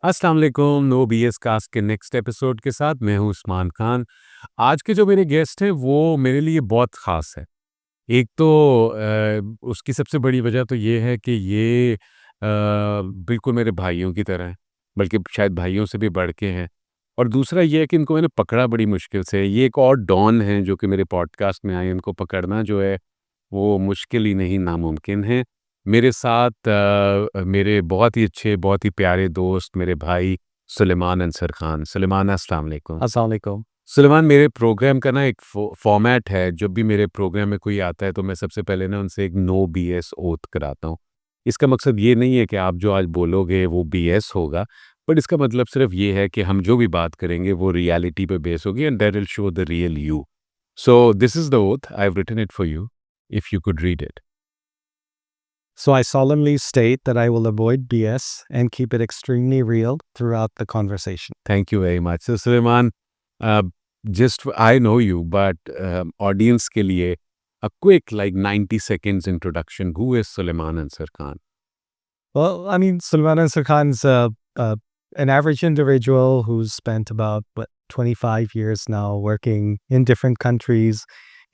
अस्सलाम वालेकुम। No BS cast के नेक्स्ट एपिसोड के साथ मैं हूँ उस्मान खान। आज के जो मेरे गेस्ट हैं वो मेरे लिए बहुत ख़ास है। एक तो उसकी सबसे बड़ी वजह तो ये है कि ये बिल्कुल मेरे भाइयों की तरह हैं, बल्कि शायद भाइयों से भी बढ़ के हैं। और दूसरा ये है कि इनको मैंने पकड़ा बड़ी मुश्किल से। ये एक और डॉन हैं जो कि मेरे पॉडकास्ट में आए, इनको पकड़ना जो है वो मुश्किल ही नहीं नामुमकिन है। मेरे साथ मेरे बहुत ही अच्छे, बहुत ही प्यारे दोस्त मेरे भाई सुलेमान अंसर खान। सुलेमान अस्सलाम वालेकुम। अस्सलाम वालेकुम। सुलेमान, मेरे प्रोग्राम का ना एक फॉर्मेट है। जब भी मेरे प्रोग्राम में कोई आता है तो मैं सबसे पहले ना उनसे एक नो बीएस ओथ कराता हूँ। इसका मकसद ये नहीं है कि आप जो आज बोलोगे वो बीएस होगा, बट इसका मतलब सिर्फ ये है कि हम जो भी बात करेंगे वो रियलिटी पे बेस होगी and that will show the real you. So this is the oath, I have written it for you, if you could read it. So I solemnly state that I will avoid BS and keep it extremely real throughout the conversation. Thank you very much. So Suleiman, just I know you, but audience के लिए a quick like 90 seconds introduction. Who is Suleiman Ansar Khan? Well, I mean, Sulaiman Ansar Khan's an average individual who's spent about 25 years now working in different countries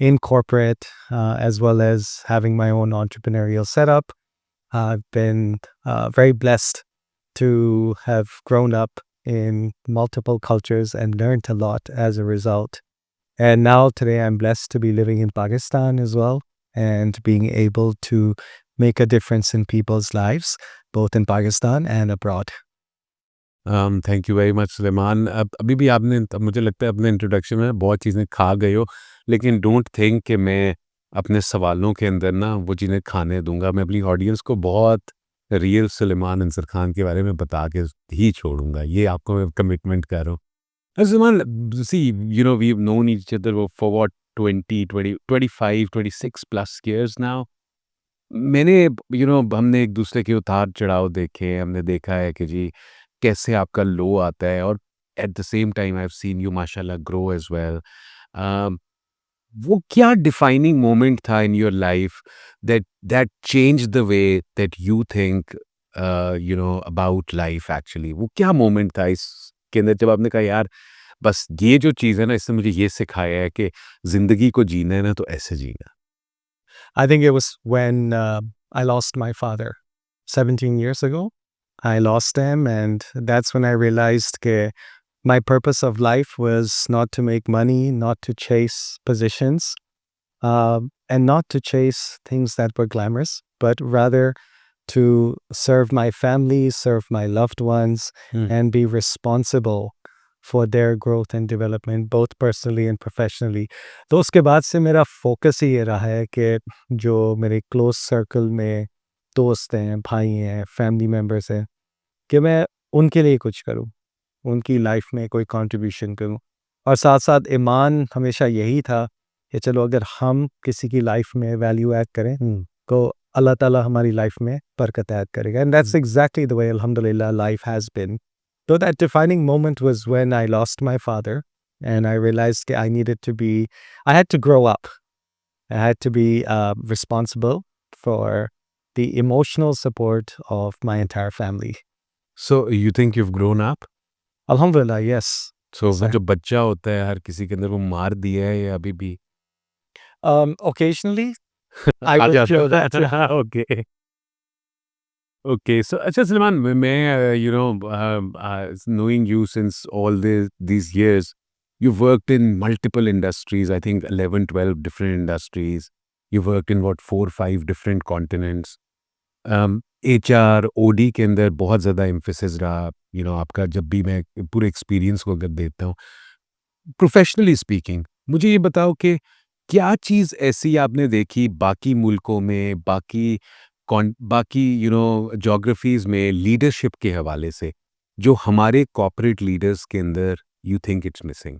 in corporate, as well as having my own entrepreneurial setup. I've been very blessed to have grown up in multiple cultures and learned a lot as a result. And now, today, I'm blessed to be living in Pakistan as well and being able to make a difference in people's lives, both in Pakistan and abroad. Thank you very much Suleman. अब अभी भी आपने मुझे लगता है अपने introduction में बहुत चीज़ें खा गए हो, लेकिन डोंट थिंक कि मैं अपने सवालों के अंदर ना वो चीज़ें खाने दूंगा। मैं अपनी ऑडियंस को बहुत रियल सुलेमान अंसर खान के बारे में बता के ही छोड़ूंगा। ये आपको मैं कमिटमेंट कर रहा हूँ। Azman, see, you know, we've known each other for what, 25, 26 plus years now. मैंने, हमने एक दूसरे के उतार चढ़ाव देखे, हमने देखा है कि जी कैसे आपका लो आता है, और at the same time I have seen you माशाल्लाह ग्रो एज वेल। वो क्या डिफाइनिंग मोमेंट था in your life that that change the way that you think about life actually? वो क्या मोमेंट था इसके अंदर जब आपने कहा यार बस ये जो चीज़ है ना इसने मुझे ये सिखाया है कि ज़िंदगी को जीना है ना तो ऐसे जीना। I think it was when I lost my father 17 years ago. I lost him, and that's when I realized that my purpose of life was not to make money, not to chase positions, and not to chase things that were glamorous, but rather to serve my family, serve my loved ones, hmm. and be responsible for their growth and development, both personally and professionally. तो उसके बाद से मेरा focus ही ये रहा है कि जो मेरे क्लोज सर्कल में दोस्त हैं, भाई हैं, फैमिली मेम्बर्स हैं, कि मैं उनके लिए कुछ करूँ, उनकी लाइफ में कोई कंट्रीब्यूशन करूँ। और साथ-साथ ईमान हमेशा यही था कि चलो अगर हम किसी की लाइफ में वैल्यू ऐड करें, हुँ। तो अल्लाह ताला हमारी लाइफ में बरकत ऐड करेगा। And that's hmm. Exactly the way अल्हम्दुलिल्लाह life has been. So that defining moment was when I lost my father and I realized that I had to grow up. I had to be responsible for the emotional support of my entire family. So you think you have grown up? Alhamdulillah, yes. सो वो So, जो बच्चा होता है हर किसी के अंदर वो मार दिया है या अभी भी occasionally I आ would जाता show that. है? ओके। ओके, सो अच्छा सलमान, मैं knowing you since all these years, you've worked in multiple industries, I think 11, 12 different industries. You've worked in what, 4, 5 different continents. HR OD के अंदर बहुत ज़्यादा emphasis रहा, आपका। जब भी मैं पूरे एक्सपीरियंस को अगर देता हूँ, प्रोफेशनली स्पीकिंग, मुझे ये बताओ कि क्या चीज़ ऐसी आपने देखी बाकी मुल्कों में, बाकी ज्योग्राफीज़ में लीडरशिप के हवाले से, जो हमारे कॉर्पोरेट लीडर्स के अंदर you think it's missing?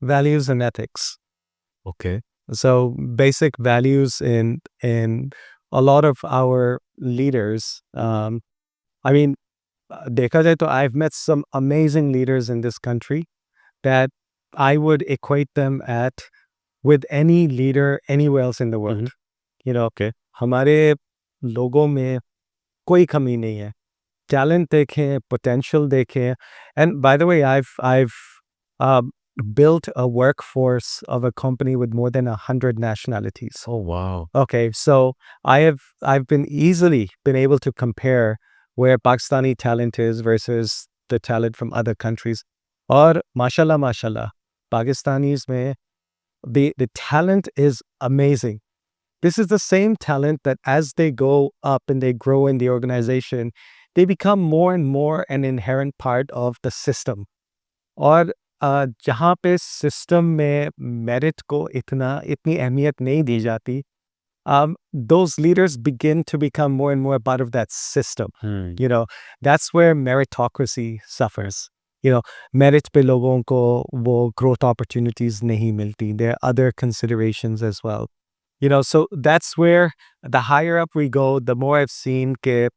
Values and ethics. Okay. So basic values in a lot of our leaders. I mean, देखा जाए तो I've met some amazing leaders in this country that I would equate them at with any leader anywhere else in the hmm, hmm. world. You know, okay. हमारे लोगों में कोई कमी नहीं है, talent देखें, potential देखें. And by the way, I've built a workforce of a company with more than 100 nationalities. Oh wow. Okay, so I've been easily been able to compare where Pakistani talent is versus the talent from other countries. और माशाल्लाह, Pakistanis में the talent is amazing. This is the same talent that as they go up and they grow in the organization, they become more and more an inherent part of the system. और जहाँ पे system में merit को इतनी अहमियत नहीं दी जाती, those leaders begin to become more and more a part of that system. You know, that's where meritocracy suffers. You know, merit पे लोगों को वो growth opportunities नहीं मिलती. There are other considerations as well. You know, so that's where the higher up we go, the more I've seen that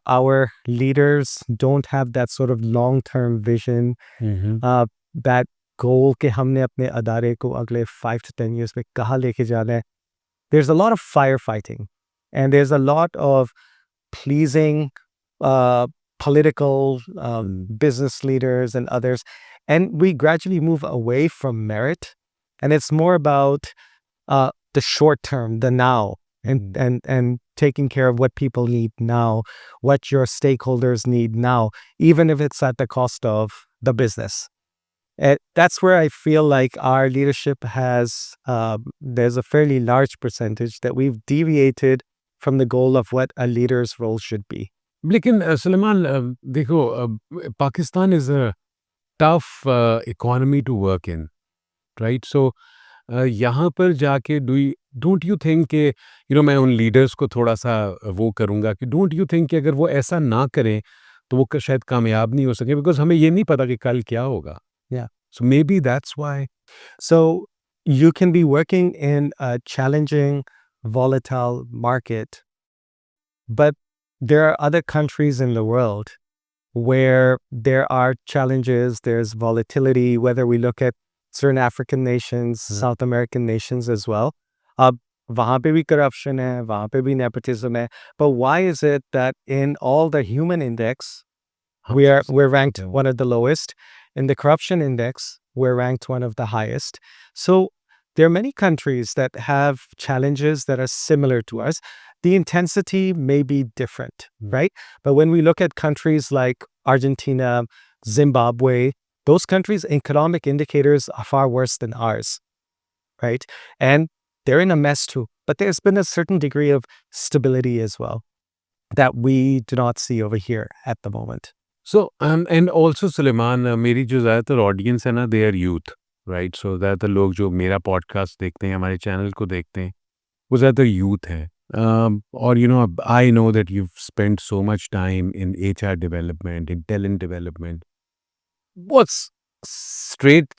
our leaders don't have that sort of long-term vision, that goal कि हमने अपने अदारे को अगले 5 to 10 years में कहाँ लेके जाना है. There's a lot of firefighting, and there's a lot of pleasing political business leaders and others, and we gradually move away from merit, and it's more about the short term, the now, and taking care of what people need now, what your stakeholders need now, even if it's at the cost of the business. And that's where I feel like our leadership has, there's a fairly large percentage that we've deviated from the goal of what a leader's role should be. लेकिन सुलेमान देखो Pakistan is a tough economy to work in right so यहाँ पर जाके don't you think कि मैं उन leaders को थोड़ा सा वो करूँगा कि डोंट यू थिंक कि अगर वो ऐसा ना करें तो वो शायद कामयाब नहीं हो सके बिकॉज हमें ये नहीं पता कि कल क्या होगा Yeah. So may be that's why So you can be working in a challenging, volatile market, but there are other countries in the world where there are challenges, there's volatility, whether we look at certain African nations, South American nations as well. अब वहाँ पे भी corruption है, वहाँ पे भी nepotism है. But why is it that in all the human index, we're ranked one of the lowest? In the corruption index, we're ranked one of the highest. So there are many countries that have challenges that are similar to us. The intensity may be different, right? But when we look at countries like Argentina, Zimbabwe, those countries' economic indicators are far worse than ours, right? And they're in a mess too. But there's been a certain degree of stability as well that we do not see over here at the moment. So and also Suleman मेरी जो ज़्यादातर audience है ना they are youth right so ज़्यादातर लोग जो मेरा podcast देखते हैं हमारे चैनल को देखते हैं वो ज़्यादातर यूथ हैं और I know that you spend so much time in HR development in talent development बहुत स्ट्रेट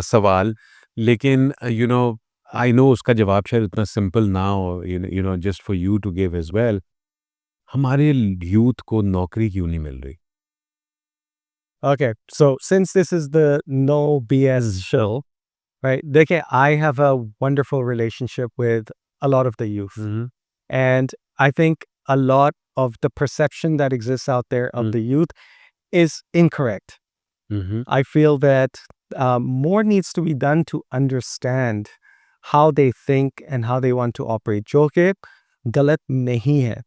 सवाल लेकिन आई नो उसका जवाब शायद उतना सिंपल ना हो just for you to give as well हमारे यूथ को नौकरी क्यों नहीं मिल रही Okay, so since this is the no BS show, right? I have a wonderful relationship with a lot of the youth. And I think a lot of the perception that exists out there of the youth is incorrect. I feel that more needs to be done to understand how they think and how they want to operate. जो कि गलत नहीं है.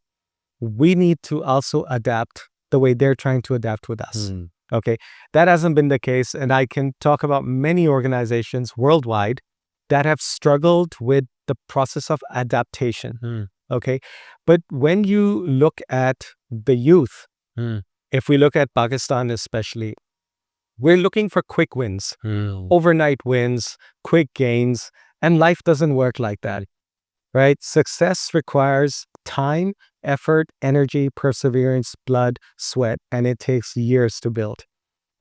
We need to also adapt the way they're trying to adapt with us. Okay, that hasn't been the case, and I can talk about many organizations worldwide that have struggled with the process of adaptation. Okay, but when you look at the youth, if we look at Pakistan especially, we're looking for quick wins, overnight wins, quick gains, and life doesn't work like that, right? Success requires time, effort, energy, perseverance, blood, sweat, and it takes years to build,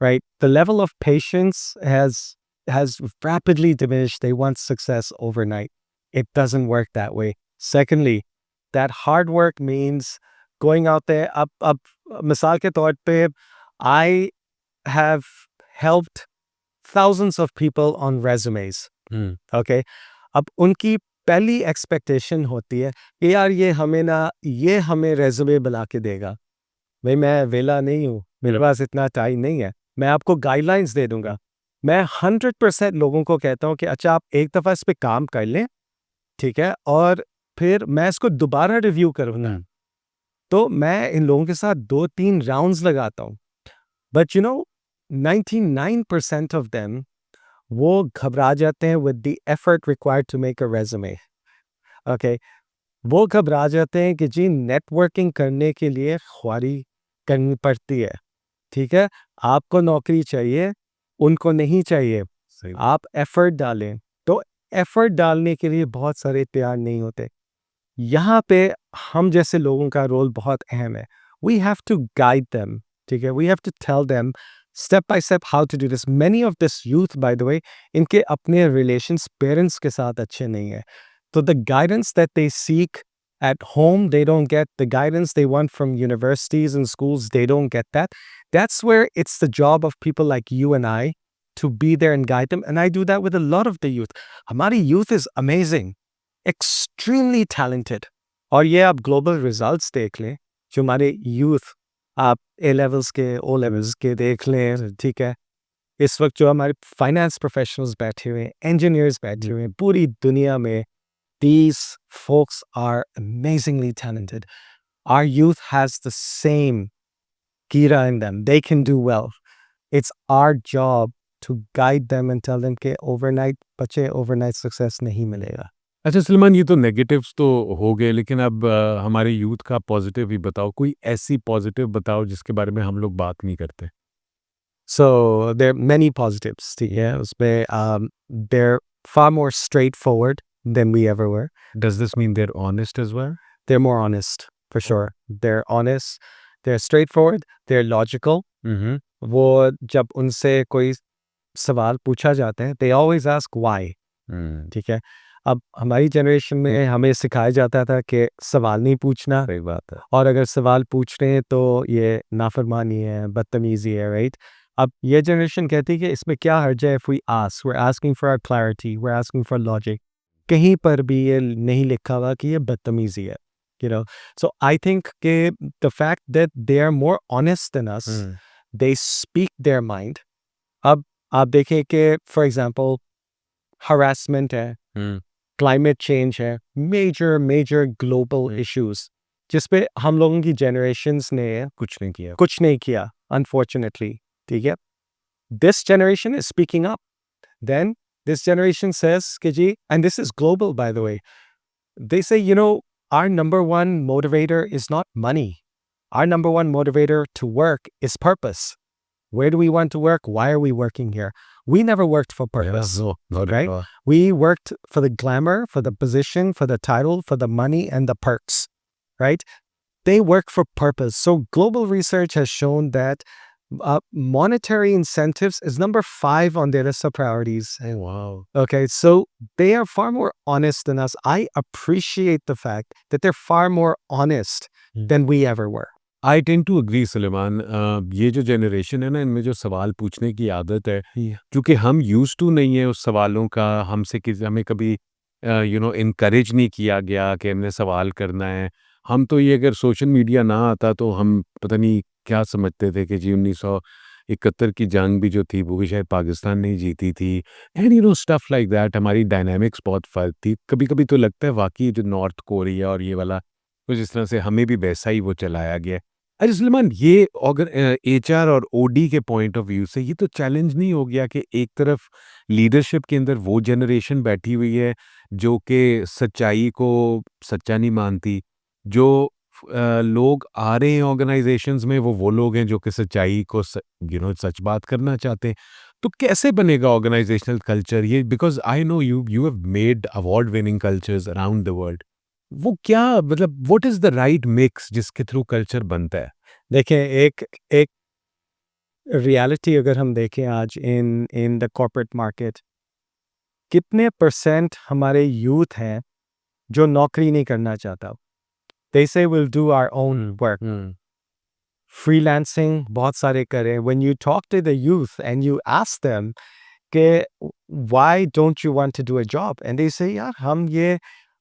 right? The level of patience has rapidly diminished. They want success overnight. It doesn't work that way. Secondly, that hard work means going out there. Ab misal ke taur pe, I have helped thousands of people on resumes. Okay, अब उनकी पहली expectation होती है कि यार ये हमें resume बना के देगा, भाई मैं वेला नहीं हूँ, मेरे पास इतना टाइम नहीं है, मैं आपको गाइडलाइंस दे दूंगा। मैं 100% लोगों को कहता हूँ कि अच्छा आप एक दफ़ा इस पे काम कर लें, ठीक है, और फिर मैं इसको दोबारा रिव्यू करूँगा। तो मैं इन लोगों के साथ 2-3 राउंड्स लगाता हूँ। बट 99% ऑफ देम वो घबरा जाते हैं with the effort required to make a resume, okay? वो घबरा जाते हैं कि जी नेटवर्किंग करने के लिए ख्वारी करनी पड़ती है, ठीक है? आपको नौकरी चाहिए, उनको नहीं चाहिए। सही आप एफर्ट डालें, तो एफर्ट डालने के लिए बहुत सारे तैयार नहीं होते। यहाँ पे हम जैसे लोगों का रोल बहुत अहम है। We have to guide them, ठीक है? We have to tell them step by step how to do this. Many of this youth by the way, इनके अपने रिलेशंस पेरेंट्स के साथ अच्छे नहीं हैं। So the guidance that they seek at home, they don't get. The guidance they want from universities and schools, they don't get that. That's where it's the job of people like you and I to be there and guide them. And I do that with a lot of the youth. Hamari youth is amazing, extremely talented. और ये आप global results देख लें, जो हमारे youth, आप A levels के, O levels के देख लें, ठीक है? इस वक्त जो हमारे फाइनेंस प्रोफेशनल्स बैठे हुए हैं, engineers बैठे हुए हैं, पूरी दुनिया में these folks are amazingly talented. Our youth has the same gira in them. They can do well. It's our job to guide them and tell them कि overnight बच्चे overnight success नहीं मिलेगा. अच्छा सलमान, ये तो नेगेटिव्स तो हो गए, लेकिन अब हमारे यूथ का पॉजिटिव भी बताओ। कोई ऐसी पॉजिटिव बताओ जिसके बारे में हम लोग बात नहीं करते। So there are many positives. ठीक है, उसमें they're far more straightforward than we ever were. Does this mean they're honest as well? They're more honest, for sure. They're honest, they're straightforward, they're logical. Mm-hmm. वो जब उनसे कोई सवाल पूछा जाता है, they always ask why, ठीक है? अब हमारी जनरेशन में हमें सिखाया जाता था कि सवाल नहीं पूछना, सही बात है। और अगर सवाल पूछ रहे हैं तो ये नाफरमानी है, बदतमीजी है, राइट? अब ये जनरेशन कहती है कि इसमें क्या हर्ज है, if we ask, we are asking for clarity, we are asking for logic. कहीं पर भी ये नहीं लिखा हुआ कि ये बदतमीजी है, you know? So I think कि the fact that they are more honest than us, they speak their mind. अब आप देखें कि फॉर एग्जांपल हरासमेंट है, क्लाइमेट चेंज है, मेजर मेजर ग्लोबल इश्यूज जिस पे हम लोगों की जनरेशन्स ने कुछ नहीं किया अनफॉर्चुनेटली, ठीक है? This generation is speaking up, then this generation says कि जी, and this is global by the way, they say, our number one motivator is not money. Our number one motivator to work is purpose. Where do we want to work? Why are we working here? We never worked for purpose, right? We worked for the glamour, for the position, for the title, for the money and the perks, right? They work for purpose. So global research has shown that monetary incentives is number 5 on their list of priorities. Oh, wow. Okay, so they are far more honest than us. I appreciate the fact that they're far more honest than we ever were. I tend to agree Suleman. ये जो generation है ना, इनमें जो सवाल पूछने की आदत है, क्योंकि हम यूज टू नहीं है उस सवालों का, हमें कभी इनकरेज नहीं किया गया कि हमने सवाल करना है। हम तो ये, अगर सोशल मीडिया ना आता तो हम पता नहीं क्या समझते थे कि जी 1971 की जंग भी जो थी वो भी शायद पाकिस्तान ने ही जीती थी, एंड स्टफ लाइक दैट। हमारी डायनामिक्स बहुत फर्क थी। कभी कभी तो लगता है वाकई जो नॉर्थ कोरिया और ये वाला कुछ इस तरह से हमें भी वैसा ही वो चलाया गया है। अरे सलमान, ये अगर एचआर और ओडी के पॉइंट ऑफ व्यू से ये तो चैलेंज नहीं हो गया कि एक तरफ लीडरशिप के अंदर वो जनरेशन बैठी हुई है जो कि सच्चाई को सच्चा नहीं मानती, जो लोग आ रहे हैं ऑर्गेनाइजेशंस में वो लोग हैं जो कि सच्चाई को सच बात करना चाहते हैं। तो कैसे बनेगा ऑर्गेनाइजेशनल कल्चर ये? Because I know you have made award winning cultures around the world. वो क्या, मतलब what is the right mix जिसके थ्रू कल्चर बनता है? देखें, एक एक रियलिटी अगर हम देखें आज इन द कॉर्पोरेट मार्केट, कितने परसेंट हमारे यूथ हैं जो नौकरी नहीं करना चाहता? They say we'll do our own work. Freelancing बहुत सारे करें. When you talk to the youth and you ask them कि why don't you want to do a job? And they say यार हम ये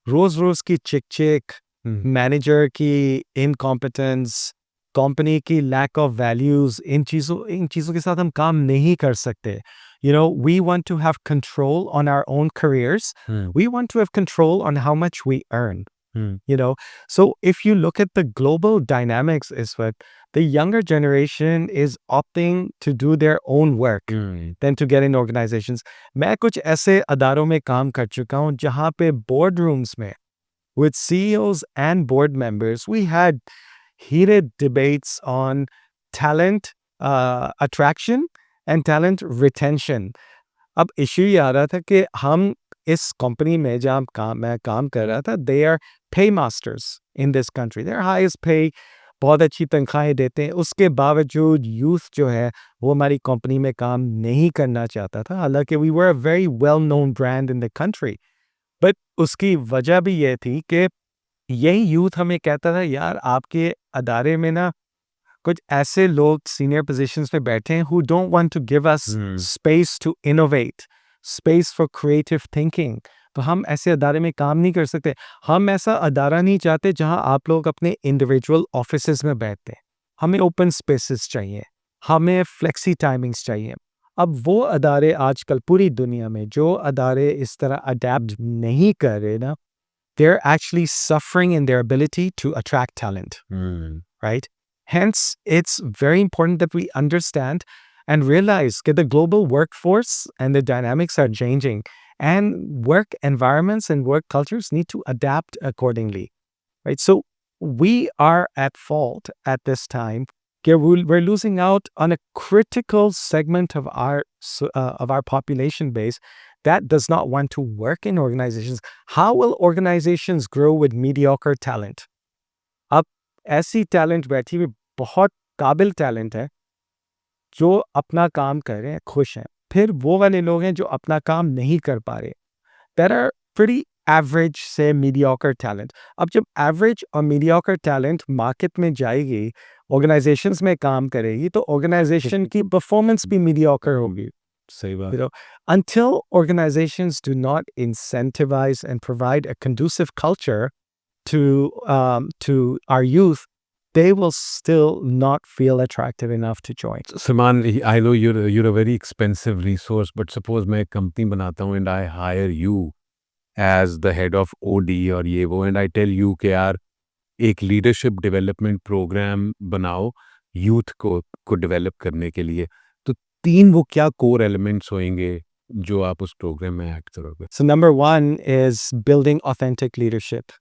रोज रोज की चिक चिक, मैनेजर की इनकॉम्पिटेंस, कंपनी की लैक ऑफ वैल्यूज़ इन चीज़ों के साथ हम काम नहीं कर सकते। You know, we want to have control on our own careers. We want to have control on how much we earn. You know, so if you look at the global dynamics, is what the younger generation is opting to do their own work than to get in organizations. मैं कुछ ऐसे अदारों में काम कर चुका हूँ जहाँ पे board rooms में with CEOs and board members we had heated debates on talent attraction and talent retention. अब इश्यू ये आ रहा था कि हम इस कंपनी में जहाँ मैं काम कर रहा था, they are pay masters in this country, they are highest pay, बहुत अच्छी तनख्वाहें देते हैं। उसके बावजूद यूथ जो है वो हमारी कंपनी में काम नहीं करना चाहता था, हालांकि we were a very well known brand in the country. But उसकी वजह भी ये थी कि यही यूथ हमें कहता था, यार आपके अदारे में ना कुछ ऐसे लोग सीनियर पोजीशंस पे बैठे हैं who don't want to give us space to innovate, space for creative thinking. तो हम ऐसे अदारे में काम नहीं कर सकते। हम ऐसा अदारा नहीं चाहते जहां आप लोग अपने इंडिविजुअल ऑफिसेज में बैठते हैं। हमें ओपन स्पेसेस चाहिए, हमें फ्लेक्सी टाइमिंग्स चाहिए। अब वो अदारे आजकल पूरी दुनिया में जो अदारे इस तरह अडेप्ट नहीं कर रहे ना, they're actually suffering in their ability to attract talent, right? Hence, it's very important that we understand and realize that the global workforce and the dynamics are changing, and work environments and work cultures need to adapt accordingly, right? So we are at fault at this time. We're losing out on a critical segment of our population base that does not want to work in organizations. How will organizations grow with mediocre talent? अब ऐसी talent बैठी हुई बहुत काबिल talent है जो अपना काम कर रहे हैं, खुश हैं। फिर वो वाले लोग हैं जो अपना काम नहीं कर पा रहे। There are pretty average से mediocre talent. अब जब average और mediocre talent मार्केट में जाएगी, ऑर्गेनाइजेशंस में काम करेगी, तो ऑर्गेनाइजेशन की परफॉर्मेंस भी mediocre होगी। सही बात। You know, until organizations do not incentivize and provide a conducive culture to our youth, they will still not feel attractive enough to join. Saman, I know you're a very expensive resource, but suppose मैं एक company बनाता हूँ and I hire you as the head of OD और ये वो, and I tell you कि यार एक लीडरशिप डेवलपमेंट प्रोग्राम बनाओ यूथ को डेवलप करने के लिए, तो 3 वो क्या कोर एलिमेंट्स होंगे जो आप उस प्रोग्राम में ऐड करोगे? So number one is building authentic leadership.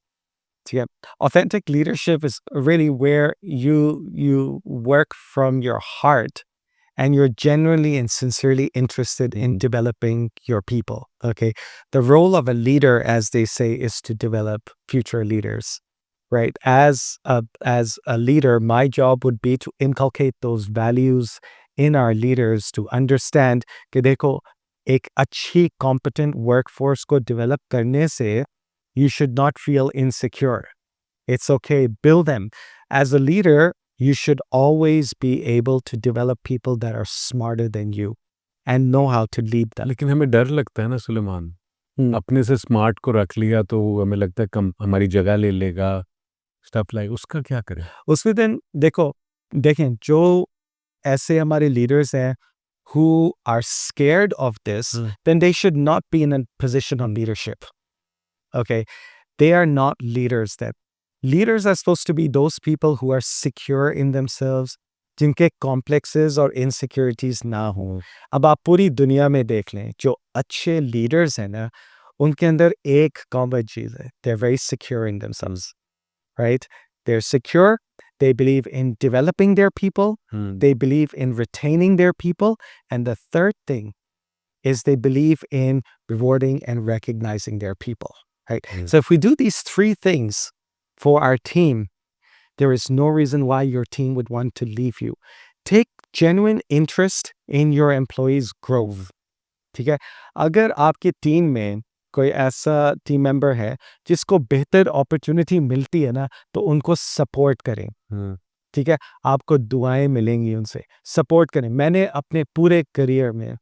Yeah. Authentic leadership is really where you work from your heart and you're genuinely and sincerely interested in developing your people. Okay. The role of a leader, as they say, is to develop future leaders. Right. As a leader, my job would be to inculcate those values in our leaders to understand कि देखो एक अच्छी competent workforce को develop करने से you should not feel insecure. It's okay, build them. As a leader, you should always be able to develop people that are smarter than you and know how to lead them. लेकिन हमें डर लगता है ना सुलेमान, अपने से smart को रख लिया तो हमें लगता है कम हमारी जगह ले लेगा, स्टफ लाइक, उसका क्या करें? उसमें दिन देखें जो ऐसे हमारे लीडर्स हैं who are scared of this, then they should not be in a position of leadership. Okay, they are not leaders. That leaders are supposed to be those people who are secure in themselves, जिनके complexes और insecurities ना हो। अब आप पूरी दुनिया में देख लें, जो अच्छे leaders हैं ना, उनके अंदर एक common चीज़ है, they're very secure in themselves, right? They're secure. They believe in developing their people. They believe in retaining their people. And the third thing is they believe in rewarding and recognizing their people. Right? So if we do these 3 things for our team, there is no reason why your team would want to leave you. Take genuine interest in your employees' growth. ठीक है? अगर आपकी team में कोई ऐसा team member है जिसको बेहतर अपॉर्चुनिटी मिलती है ना, तो उनको सपोर्ट करें। ठीक है? आपको दुआएं मिलेंगी उनसे, सपोर्ट करें। मैंने अपने पूरे करियर में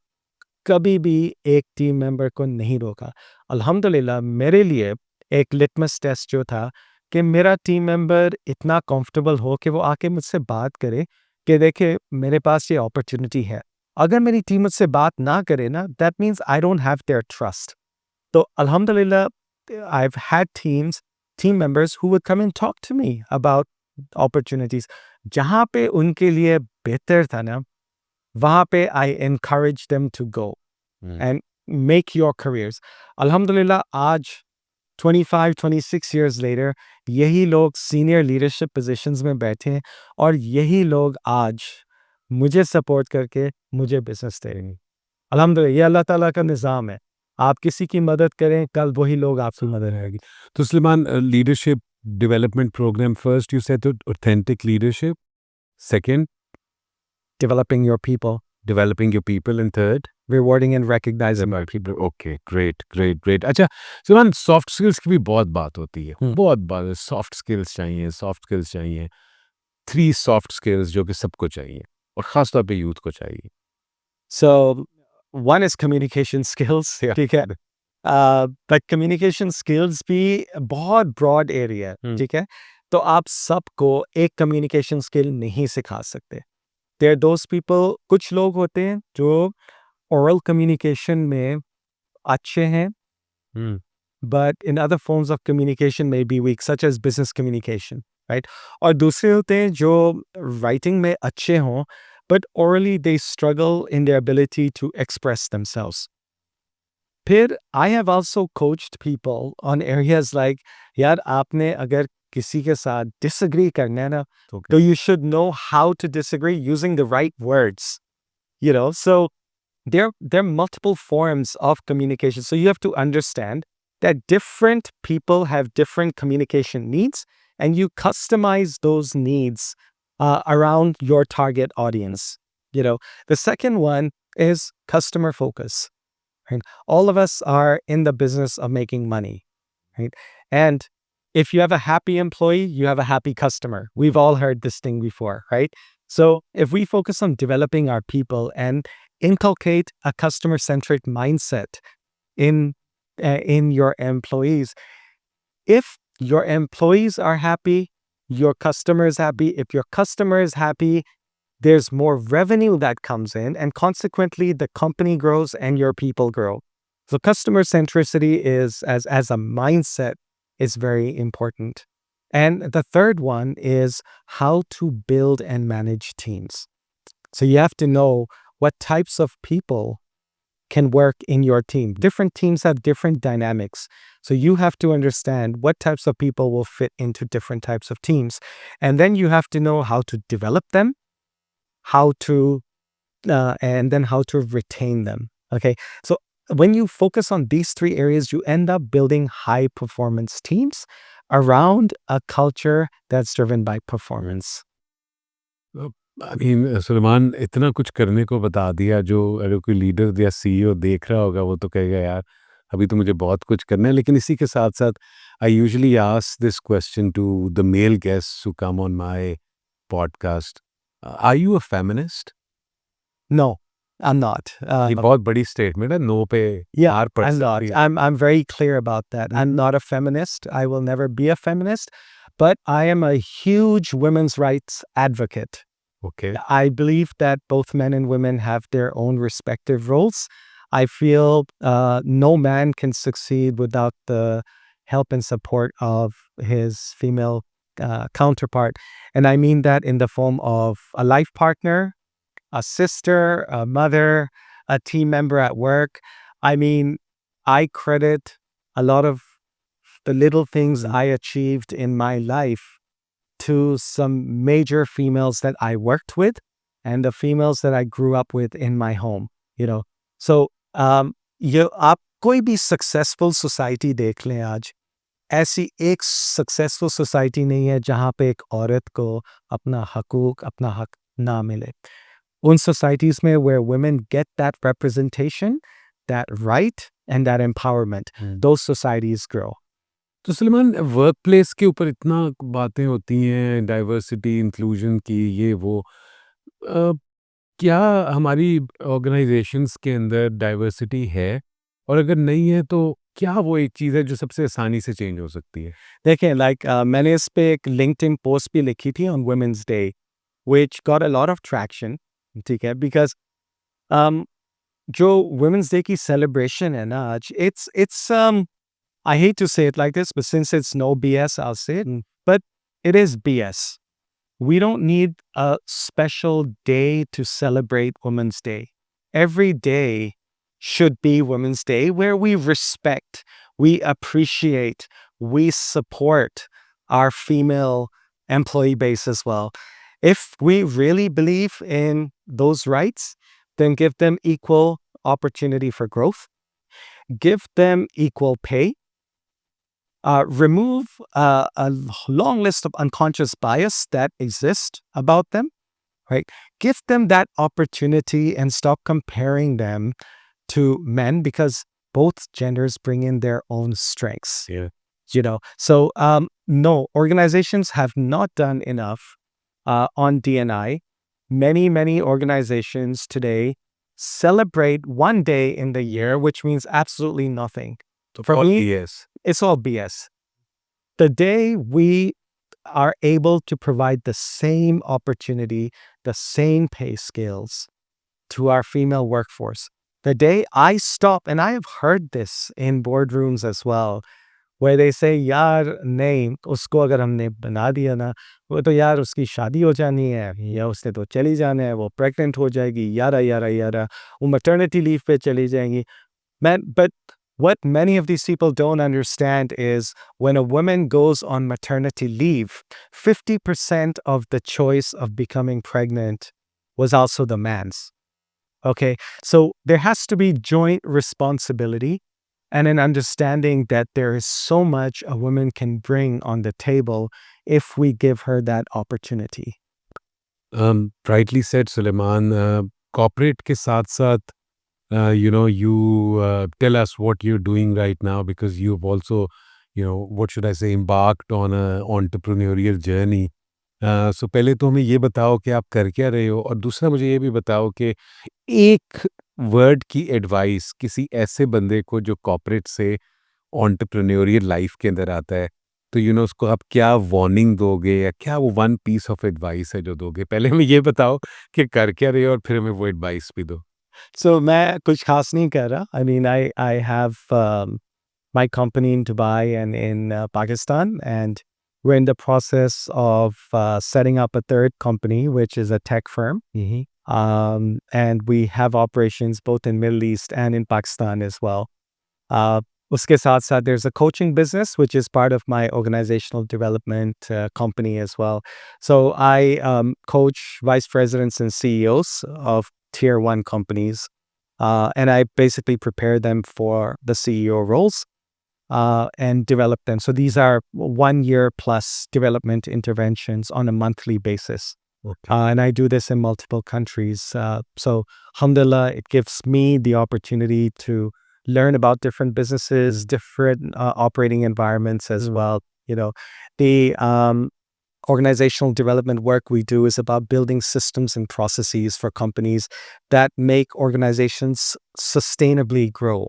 कभी भी एक टीम मेंबर को नहीं रोका। अल्हम्दुलिल्लाह मेरे लिए एक लिटमस टेस्ट जो था कि मेरा टीम मेंबर इतना कंफर्टेबल हो कि वो आके मुझसे बात करे कि देखिए मेरे पास ये अपॉर्चुनिटी है। अगर मेरी टीम मुझसे बात ना करे ना, that means I don't have their trust. तो अल्हम्दुलिल्लाह I've had team members who would come and talk to me about opportunities. जहाँ पे उनके लिए बेहतर था ना, वहाँ पे I encourage them to go hmm. and make your careers. अल्हम्दुलिल्लाह आज 25-26 years later यही लोग सीनियर लीडरशिप पोजीशंस में बैठे हैं और यही लोग आज मुझे सपोर्ट करके मुझे बिजनेस दे रहे हैं। अल्हम्दुलिल्लाह ये अल्लाह ताला का निज़ाम है। आप किसी की मदद करें, कल वही लोग आपकी मदद करेंगे। तो Suleman, leadership development programme, first you said authentic leadership, second Developing your people, developing your people and third rewarding and recognizing your people. Okay, great great great. अच्छा सुलेमान, सॉफ्ट स्किल्स की भी बहुत बात होती है, हुँ। बहुत बात, सॉफ्ट स्किल्स चाहिए, सॉफ्ट स्किल्स चाहिए। 3 सॉफ्ट स्किल्स जो कि सबको चाहिए और ख़ास तौर पे यूथ को चाहिए। So one is communication skills, ठीक है? But communication skills भी बहुत broad area है, हुँ। ठीक है? तो आप सबको एक communication skill नहीं सिखा सकते। There are those people, कुछ लोग होते हैं जो oral communication में अच्छे हैं, हुँ। but in other forms of communication may be weak, such as business communication, right? और दूसरे होते हैं जो writing में अच्छे हों, but orally they struggle in their ability to express themselves. फिर I have also coached people on areas like, यार आपने अगर किसी के साथ disagree करना है ना, तो you should know how to disagree using the right words. You know, so there are multiple forms of communication. So you have to understand that different people have different communication needs, and you customize those needs around your target audience. You know, the second one is customer focus. Right? All of us are in the business of making money, right? And if you have a happy employee, you have a happy customer. We've all heard this thing before, right? So if we focus on developing our people and inculcate a customer-centric mindset in your employees, if your employees are happy, your customer is happy. If your customer is happy, there's more revenue that comes in, and consequently, the company grows and your people grow. So customer centricity is as a mindset is very important. And the third one is how to build and manage teams. So you have to know what types of people can work in your team. Different teams have different dynamics. So you have to understand what types of people will fit into different types of teams. And then you have to know how to develop them, how to and then how to retain them. Okay, so when you focus on these three areas, you end up building high performance teams around a culture that's driven by performance. I mean Suleman, इतना कुछ करने को बता दिया, जो अगर कोई leader या सीईओ देख रहा होगा वो तो कहेगा यार अभी तो मुझे बहुत कुछ करना है। लेकिन इसी के साथ साथ I usually ask this question to the male guests who come on my podcast, are you a feminist? No, I'm not. ये बहुत बड़ी स्टेटमेंट है, नो पे Yeah, are I'm not. Person. I'm very clear about that. I'm not a feminist. I will never be a feminist, but I am a huge women's rights advocate. Okay. I believe that both men and women have their own respective roles. I feel no man can succeed without the help and support of his female counterpart. And I mean that in the form of a life partner, a sister, a mother, a team member at work. I mean, I credit a lot of the little things I achieved in my life to some major females that I worked with and the females that I grew up with in my home, you know. So, आप कोई भी successful society देख लें आज, ऐसी एक successful society नहीं है जहाँ पे एक औरत को अपना हकूक, अपना हक ना मिले। उन सोसाइटीज़ में where women get that representation, that right, and that empowerment, those societies grow. तो सुलेमान, वर्क प्लेस के ऊपर इतना बातें होती हैं डाइवर्सिटी इंक्लूजन की, ये वो, अ, क्या हमारी ऑर्गेनाइजेशंस के अंदर डाइवर्सिटी है? और अगर नहीं है तो क्या वो एक चीज़ है जो सबसे आसानी से चेंज हो सकती है? देखिए लाइक मैंने इस पे एक लिंक्डइन पोस्ट भी लिखी थी on women's day which got a lot of traction, ठीक है? बिकॉज़ जो वुमेन्स डे की सेलिब्रेशन है ना आज, it's I hate to say it like this, but since it's no BS, I'll say it. But it is BS. We don't need a special day to celebrate Women's Day. Every day should be Women's Day where we respect, we appreciate, we support our female employee base as well. If we really believe in those rights, then give them equal opportunity for growth, give them equal pay, remove long list of unconscious bias that exist about them, right? Give them that opportunity and stop comparing them to men because both genders bring in their own strengths. Yeah. So no, organizations have not done enough on DNI. Many organizations today celebrate one day in the year, which means absolutely nothing. तो For और me, yes. it's all BS. The day we are able to provide the same opportunity, the same pay scales to our female workforce, the day I stop, and I have heard this in boardrooms as well, where they say, यार नहीं, उसको अगर हमने बना दिया ना, वो तो यार उसकी शादी हो जानी है या उसने तो चली जाना है, वो प्रेग्नेंट हो जाएगी, यारा, वो मैटरनिटी लीव पे चली जाएंगी. Man, but what many of these people don't understand is when a woman goes on maternity leave, 50% of the choice of becoming pregnant was also the man's. Okay, so there has to be joint responsibility and an understanding that there is so much a woman can bring on the table if we give her that opportunity. Rightly said, Suleiman. Corporate के साथ-साथ, you tell us what you're doing right now because you've also, what should I say, embarked on a entrepreneurial journey. सो पहले तो हमें ये बताओ कि आप कर क्या रहे हो? और दूसरा मुझे ये भी बताओ कि एक वर्ड की एडवाइस किसी ऐसे बंदे को जो कॉर्पोरेट से एंटरप्रेन्योरियल लाइफ के अंदर आता है, तो उसको आप क्या वार्निंग दोगे या क्या वो वन पीस ऑफ एडवाइस है जो दोगे? पहले हमें ये बताओ कि कर क्या रहे हो और फिर हमें वो एडवाइस भी दो। So मैं कुछ खास नहीं कर रहा. I mean, I have my company in Dubai and in Pakistan, and we're in the process of setting up a third company, which is a tech firm. And we have operations both in Middle East and in Pakistan as well. Uh, Uske saath saath, there's a coaching business, which is part of my organizational development company as well. So I coach vice presidents and CEOs of tier one companies, and I basically prepare them for the CEO roles and develop them. So these are 1 year plus development interventions on a monthly basis. Okay. And I do this in multiple countries. So, alhamdulillah, it gives me the opportunity to learn about different businesses, different operating environments as well. The organizational development work we do is about building systems and processes for companies that make organizations sustainably grow.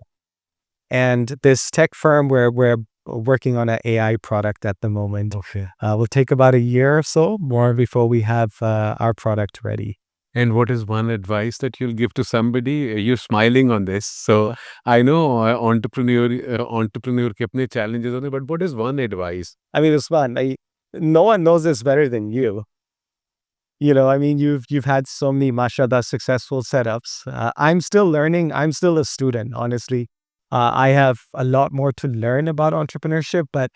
And this tech firm, where we're working on an AI product at the moment, Okay. will take about a year or so more before we have our product ready. And what is one advice that you'll give to somebody? You're smiling on this, so I know entrepreneur के अपने challenges होते हैं, but what is one advice? I mean, Usman, no one knows this better than you. I mean, you've had so many, mashallah, successful setups. I'm still learning. I'm still a student, honestly. I have a lot more to learn about entrepreneurship, but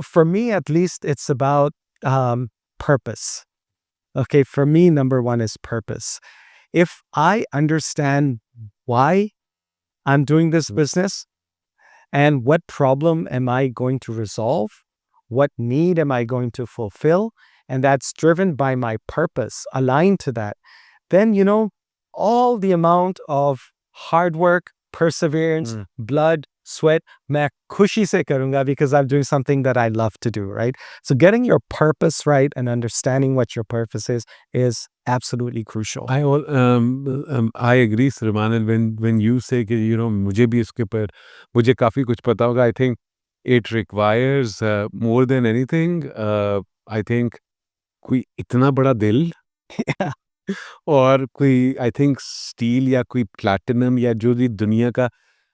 for me, at least, it's about purpose. Okay, for me, number one is purpose. If I understand why I'm doing this business and what problem am I going to resolve, what need am I going to fulfill, and that's driven by my purpose, aligned to that, then, all the amount of hard work, perseverance, blood, sweat, मैं खुशी से करूँगा because I'm doing something that I love to do, right? So getting your purpose right and understanding what your purpose is absolutely crucial. I agree, Sulaiman, and when you say कि मुझे भी इसके ऊपर मुझे काफ़ी कुछ पता होगा, I think it requires more than anything, I think कोई इतना बड़ा दिल और कोई आई थिंक स्टील या कोई प्लैटिनम या जो भी दुनिया का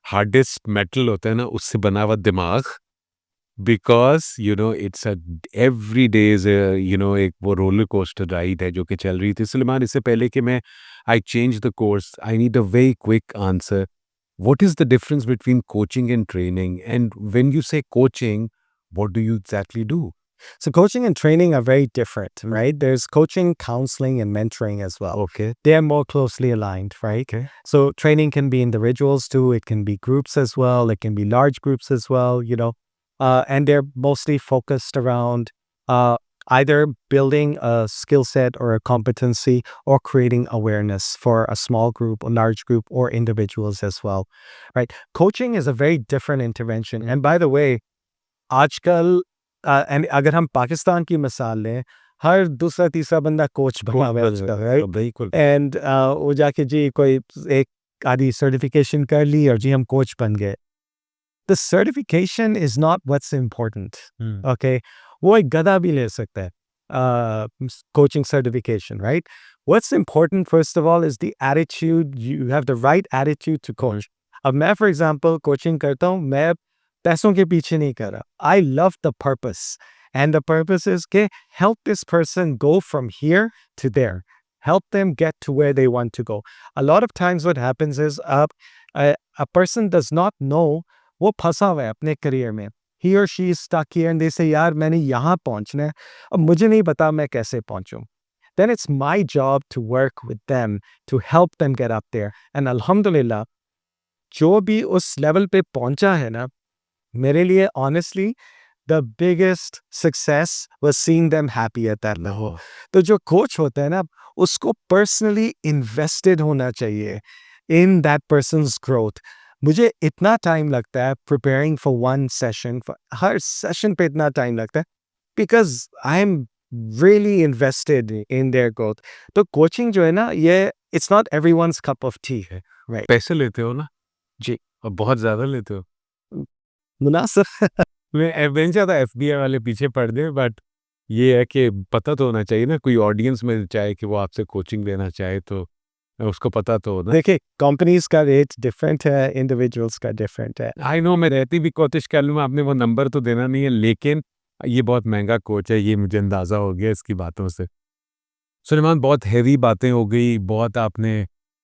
हार्डेस्ट मेटल होता है ना, उससे बना हुआ दिमाग, because it's a every days एक वो रोलर कोस्टर राइड है जो कि चल रही थी। सलमान, इससे पहले कि मैं I change the course, I need a very quick answer. What is the difference between coaching and training, and when you say coaching, what do you exactly do? So coaching and training are very different, right? There's coaching, counseling, and mentoring as well. Okay They're more closely aligned, right? Okay. So training can be individuals too. It can be groups as well. It can be large groups as well, and they're mostly focused around uh, either building a skill set or a competency or creating awareness for a small group, a large group, or individuals as well, right? Coaching is a very different intervention. And by the way, आजकल and अगर हम पाकिस्तान की मिसाल लें, हर दूसरा तीसरा बंदा coach बना हुआ है आजकल, राइट? बिल्कुल एंड वो जाके जी कोई एक आधी सर्टिफिकेशन कर ली और जी हम कोच बन गए। The certification is not what's important, okay? वो एक गधा भी ले सकता है coaching certification, right? What's important first of all is the attitude, you have the right attitude to coach. अब मैं फॉर एग्जांपल कोचिंग करता हूँ, मैं पैसों के पीछे नहीं कर रहा। I love the purpose, and the purpose is के help this person go from here to there, help them get to where they want to go. A lot of times what happens is a person does not know वो फंसा हुआ है अपने career में। He or she is stuck here and they say यार मैंने यहाँ पहुँचना है, अब मुझे नहीं पता मैं कैसे पहुँचूँ। Then it's my job to work with them to help them get up there. And अल्हम्दुलिल्लाह जो भी उस लेवल पे पहुँचा है ना, मेरे लिए honestly the biggest success was seeing them happy at that level. तो जो कोच होता है ना, उसको पर्सनली इन्वेस्टेड होना चाहिए इन दैट पर्सनस ग्रोथ। मुझे इतना टाइम लगता है preparing for one session, her session पे इतना टाइम लगता है because I am really invested in their growth. तो कोचिंग जो है ना, ये it's not everyone's cup of T है, राइट? पैसे लेते हो ना, जी, और बहुत ज़्यादा लेते हो। मुनासिब। मैंने चाहता एफबीआई वाले पीछे पड़ गए, बट ये है कि पता तो होना चाहिए ना, कोई ऑडियंस में चाहे कि वो आपसे कोचिंग लेना चाहे तो उसको पता तो हो ना। देखिए, कंपनीज का रेट डिफरेंट है, इंडिविजुअल्स का डिफरेंट है। आई नो, मैं रहती भी कोशिश कर लूँ, आपने वो नंबर तो देना नहीं है, लेकिन ये बहुत महंगा कोच है, ये मुझे अंदाज़ा हो गया इसकी बातों से। सुलेमान, बहुत हैवी बातें हो गई, बहुत आपने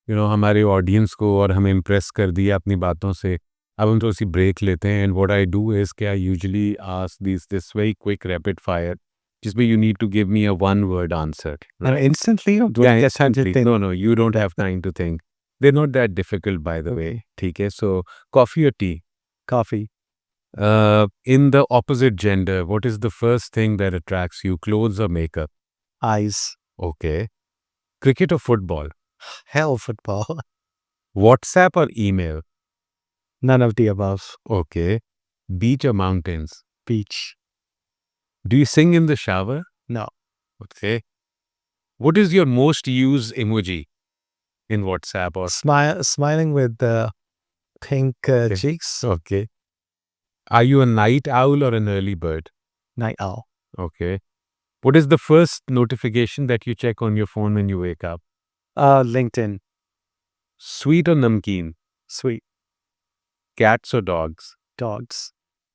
हमारे ऑडियंस को और हमें इम्प्रेस कर दिया अपनी बातों से। अब हम थोड़ी सी ब्रेक लेते हैं, and what I do is कि I usually ask this very quick rapid fire, जिसमें you need to give me a one word answer. And instantly, or do I Yeah, get time to instantly. think? No, you don't have time to think. They're not that difficult, by the way. ठीक है, so coffee or tea? Coffee. In the opposite gender, what is the first thing that attracts you? Clothes or makeup? Eyes. Okay. Cricket or football? Hell, football. WhatsApp or email? None of the above. Okay. Beach or mountains? Beach. Do you sing in the shower? No. Okay. What is your most used emoji in WhatsApp or? Smiling with the pink Okay. cheeks. Okay. Are you a night owl or an early bird? Night owl. Okay. What is the first notification that you check on your phone when you wake up? LinkedIn. Sweet or namkeen? Sweet. Cats or dogs? Dogs.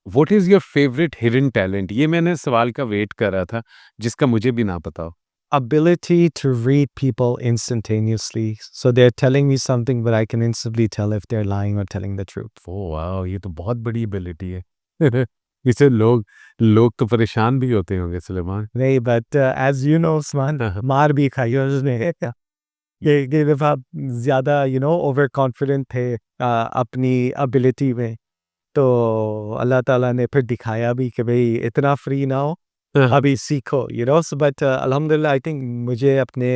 What is your favorite hidden talent? ये मैंने सवाल का wait कर रहा था, जिसका मुझे भी ना पता हो। Ability to read people instantaneously. So they're telling me something, but I can instantly tell if they're lying or telling the truth. Oh wow, ये तो बहुत बड़ी एबिलिटी है। इससे लोग तो परेशान भी होते होंगे, सुलेमान। नहीं, but as you know, Usman, हाँ, हाँ। मार भी खाई है उसने। ये दफा ज़्यादा ओवर कॉन्फिडेंट थे अपनी एबिलिटी में, तो अल्लाह ताला ने फिर दिखाया भी कि भाई इतना फ्री ना हो, अभी सीखो, बट अल्हम्दुलिल्लाह आई थिंक मुझे अपने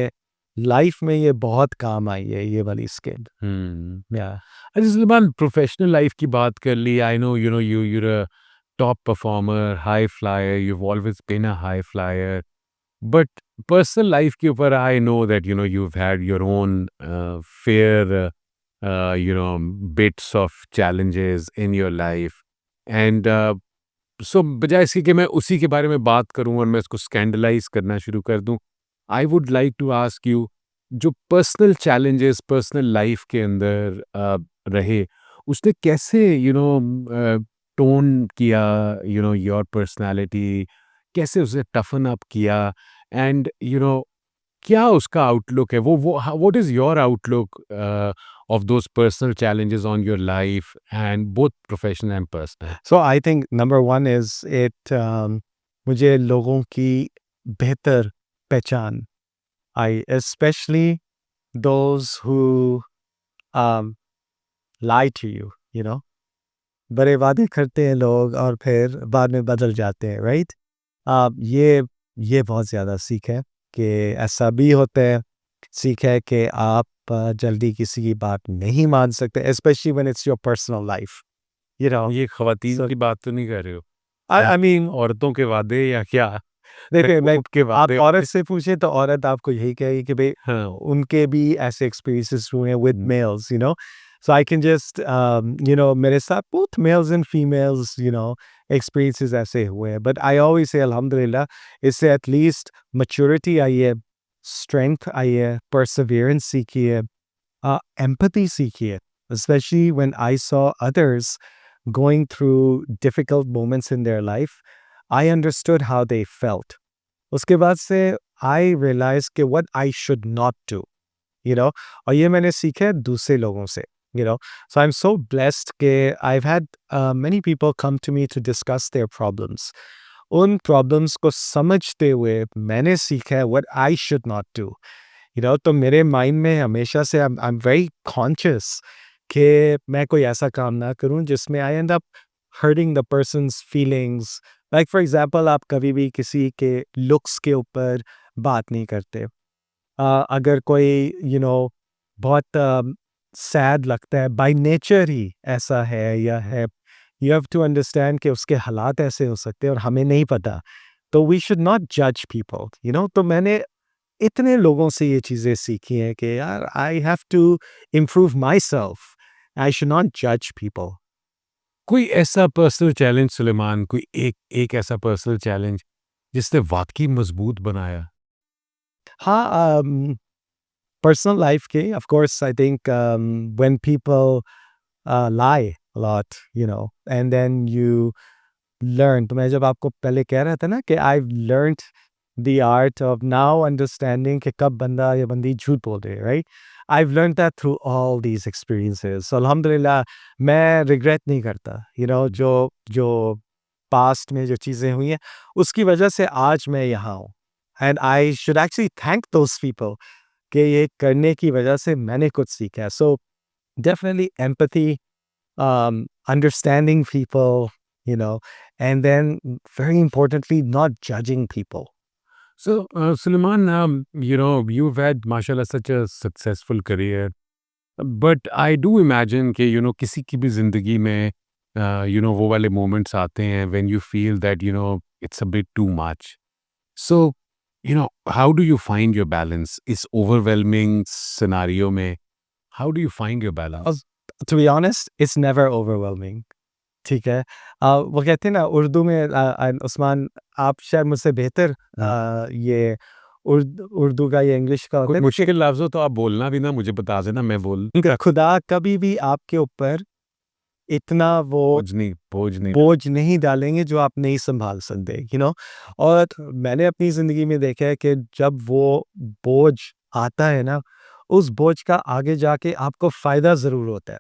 लाइफ में ये बहुत काम आई है, ये वाली स्किल। या अच्छा सुलेमान, प्रोफेशनल लाइफ की बात कर ली। I know you're a top performer, high flyer, you've always been a high flyer, but personal life के ऊपर I know that you've had your own fair bits of challenges in your life and सो बजाय इसके कि मैं उसी के बारे में बात करूं और मैं उसको स्कैंडलाइज करना शुरू कर दूं, I would like to ask you, जो पर्सनल चैलेंजेस पर्सनल लाइफ के अंदर रहे, उसने कैसे टोन किया योर पर्सनालिटी, कैसे उसे टफन अप किया एंड क्या उसका आउटलुक है, वो what is your outlook of those personal challenges on your life and both professional and personal? So I think number one is मुझे लोगों की बेहतर पहचान आई, especially those who um, lie to you, you know. बड़े वादे करते हैं लोग और फिर बाद में बदल जाते हैं, राइट? ये बहुत ज़्यादा सीख है कि ऐसा भी होता है। सीख है कि आप जल्दी किसी की बात नहीं मान सकते, specially when it's your personal life, you know. ये खवातीन So की बात तो नहीं कर रहे हो? आई मीन औरतों के वादे या क्या? देखिए, मैं खूब के आप वादे औरत से पूछें तो औरत आपको यही कहेगी कि भई हाँ, उनके भी ऐसे एक्सपीरियंसेस हुए हैं with um, males, you know. So I can just मेरे साथ both males and females, experiences ऐसे हुए हैं। बट आई ऑलवेज से अल्हम्दुलिल्लाह, इससे एट लीस्ट मैच्योरिटी आई है, स्ट्रेंथ आई है, परसेवरेंस सीखी है, empathy सीखी है, especially when I saw others going through difficult moments in their life. I understood how they felt. उसके बाद से I realized कि what I should not do, you know. और ये मैंने सीखा है दूसरे लोगों से, you know. So I'm so blessed कि I've had many people come to me to discuss their problems. उन problems को समझते हुए मैंने सीखा है what I should not do. तो मेरे माइंड में हमेशा से आई एम वेरी कॉन्शियस कि मैं कोई ऐसा काम ना करूं जिसमें I end up hurting the person's feelings. Like for example, आप कभी भी किसी के लुक्स के ऊपर बात नहीं करते। अगर कोई बहुत सैड लगता है, बाय नेचर ही ऐसा है या है, यू हैव टू अंडरस्टैंड कि उसके हालात ऐसे हो सकते हैं और हमें नहीं पता। तो वी शुड नॉट जज पीपल, तो मैंने इतने लोगों से ये चीज़ें सीखी हैं कि यार I have to improve myself, I should not जज पीपल। कोई ऐसा पर्सनल चैलेंज सुलेमान, कोई एक एक ऐसा पर्सनल चैलेंज जिसने वाक़ई मज़बूत बनाया? हाँ, पर्सनल लाइफ के of course I think when people lie a lot, and then you learn। तो मैं जब आपको पहले कह रहा था ना कि I've learned the art of now understanding कि कब बंदा या बंदी झूठ बोल रही है, right? I've learned that through all these experiences. So अल्हम्दुलिल्लाह मैं रिग्रेट नहीं करता, जो पास्ट में जो चीज़ें हुई हैं उसकी वजह से आज मैं यहाँ हूँ। And I should actually thank those people कि ये करने की वजह से मैंने कुछ सीखा है। So definitely empathy, understanding people, and then very importantly, not judging people. So, Suleiman, you've had, mashallah, such a successful career. But I do imagine कि किसी की भी ज़िंदगी में वो वाले मोमेंट्स आते हैं when you feel that it's a bit too much, so how do you find your balance इस ओवरवेलमिंग सिनारियो में? How do you find your Uh, balance? to be honest, it's never overwhelming. ठीक है। वो कहते हैं ना उर्दू में, उस्मान आप शायद मुझसे बेहतर ये उर्दू का या इंग्लिश का होता कोई है कि मुश्किल लफ्ज़ हो तो आप बोलना भी ना, मुझे बता देना, मैं बोल खुदा कभी भी आपके ऊपर इतना वो बोझ नहीं बोझ नहीं डालेंगे जो आप नहीं संभाल सकते, और मैंने अपनी ज़िंदगी में देखा है कि जब वो बोझ आता है ना, उस बोझ का आगे जाके आपको फ़ायदा ज़रूर होता है।